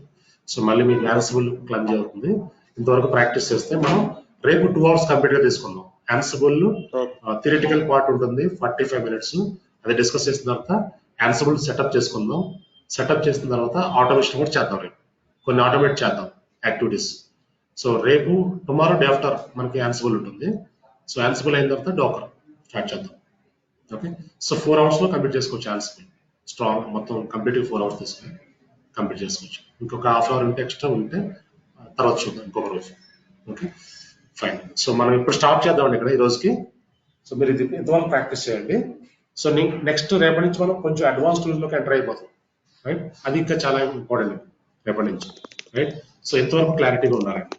సో మళ్ళీ మీకు యాన్సిబుల్ క్లమ్జీ అవుతుంది. ఇంతవరకు ప్రాక్టీస్ చేస్తే మనం రేపు 2 hours కంప్లీట్ గా తీసుకుందాం. యాన్సిబుల్ థియరిటికల్ పార్ట్ ఉంటుంది 45 minutes, అది డిస్కస్ చేసిన తర్వాత యాన్సిబుల్ సెటప్ చేసుకుందాం. సెటప్ చేసిన తర్వాత ఆటోమేషన్ కూడా చేద్దాం. రేపు కొన్ని ఆటోమేట్ చేద్దాం యాక్టివిటీస్. సో రేపు టుమారో డే ఆఫ్టర్ మనకి యాన్సిబుల్ ఉంటుంది. సో యాన్సిబుల్ అయిన తర్వాత డోకర్ స్టార్ట్ చేద్దాం. ఓకే, సో 4 hours లో కంప్లీట్ చేసుకోవచ్చు. యాన్సిబుల్ స్ట్రాంగ్ మొత్తం కంప్లీట్ 4 hours తీసుకుని కంప్లీట్ చేసుకోవచ్చు. ఇంకొక హాఫ్ అవర్ ఉంటే ఎక్స్ట్రా ఉంటే తర్వాత చూద్దాం ఇంకొక రోజు. Okay fine. సో మనం ఇప్పుడు స్టార్ట్ చేద్దామండి ఇక్కడ ఈ రోజుకి. సో మీరు ఇది ఇంతవరకు ప్రాక్టీస్ చేయండి. సో నెక్స్ట్ రేపటి నుంచి మనం కొంచెం అడ్వాన్స్ టూల్స్ లోకి ఎంటర్ అయిపోతాం రైట్. అది ఇంకా చాలా ఇంపార్టెంట్ రేపటి నుంచి రైట్. సో ఎంతవరకు క్లారిటీగా ఉండాలండి.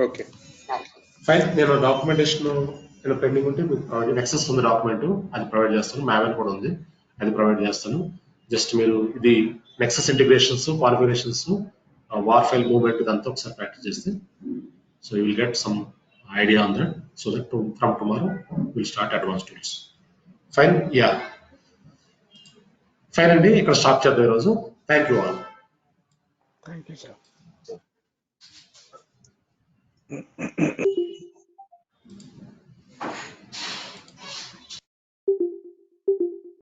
Okay fine. నేను డాక్యుమెంటేషన్ నేను పెండింగ్ ఉంటే మీకు నెక్సస్ ఉంది డాక్యుమెంట్, అది ప్రొవైడ్ చేస్తాను. మ్యావెన్ కూడా ఉంది, అది ప్రొవైడ్ చేస్తాను. జస్ట్ మీరు ఇది Nexus integrations, configurations, war file movement ఇదంతా ఒకసారి ప్రాక్టీస్ చేస్తే so you will get some idea on that. So that from tomorrow will start advance tools. Fine. Yeah fine అండి, ఇక్కడ స్టాప్ చేద్దాం ఈరోజు. Thank you all. Thank you sir.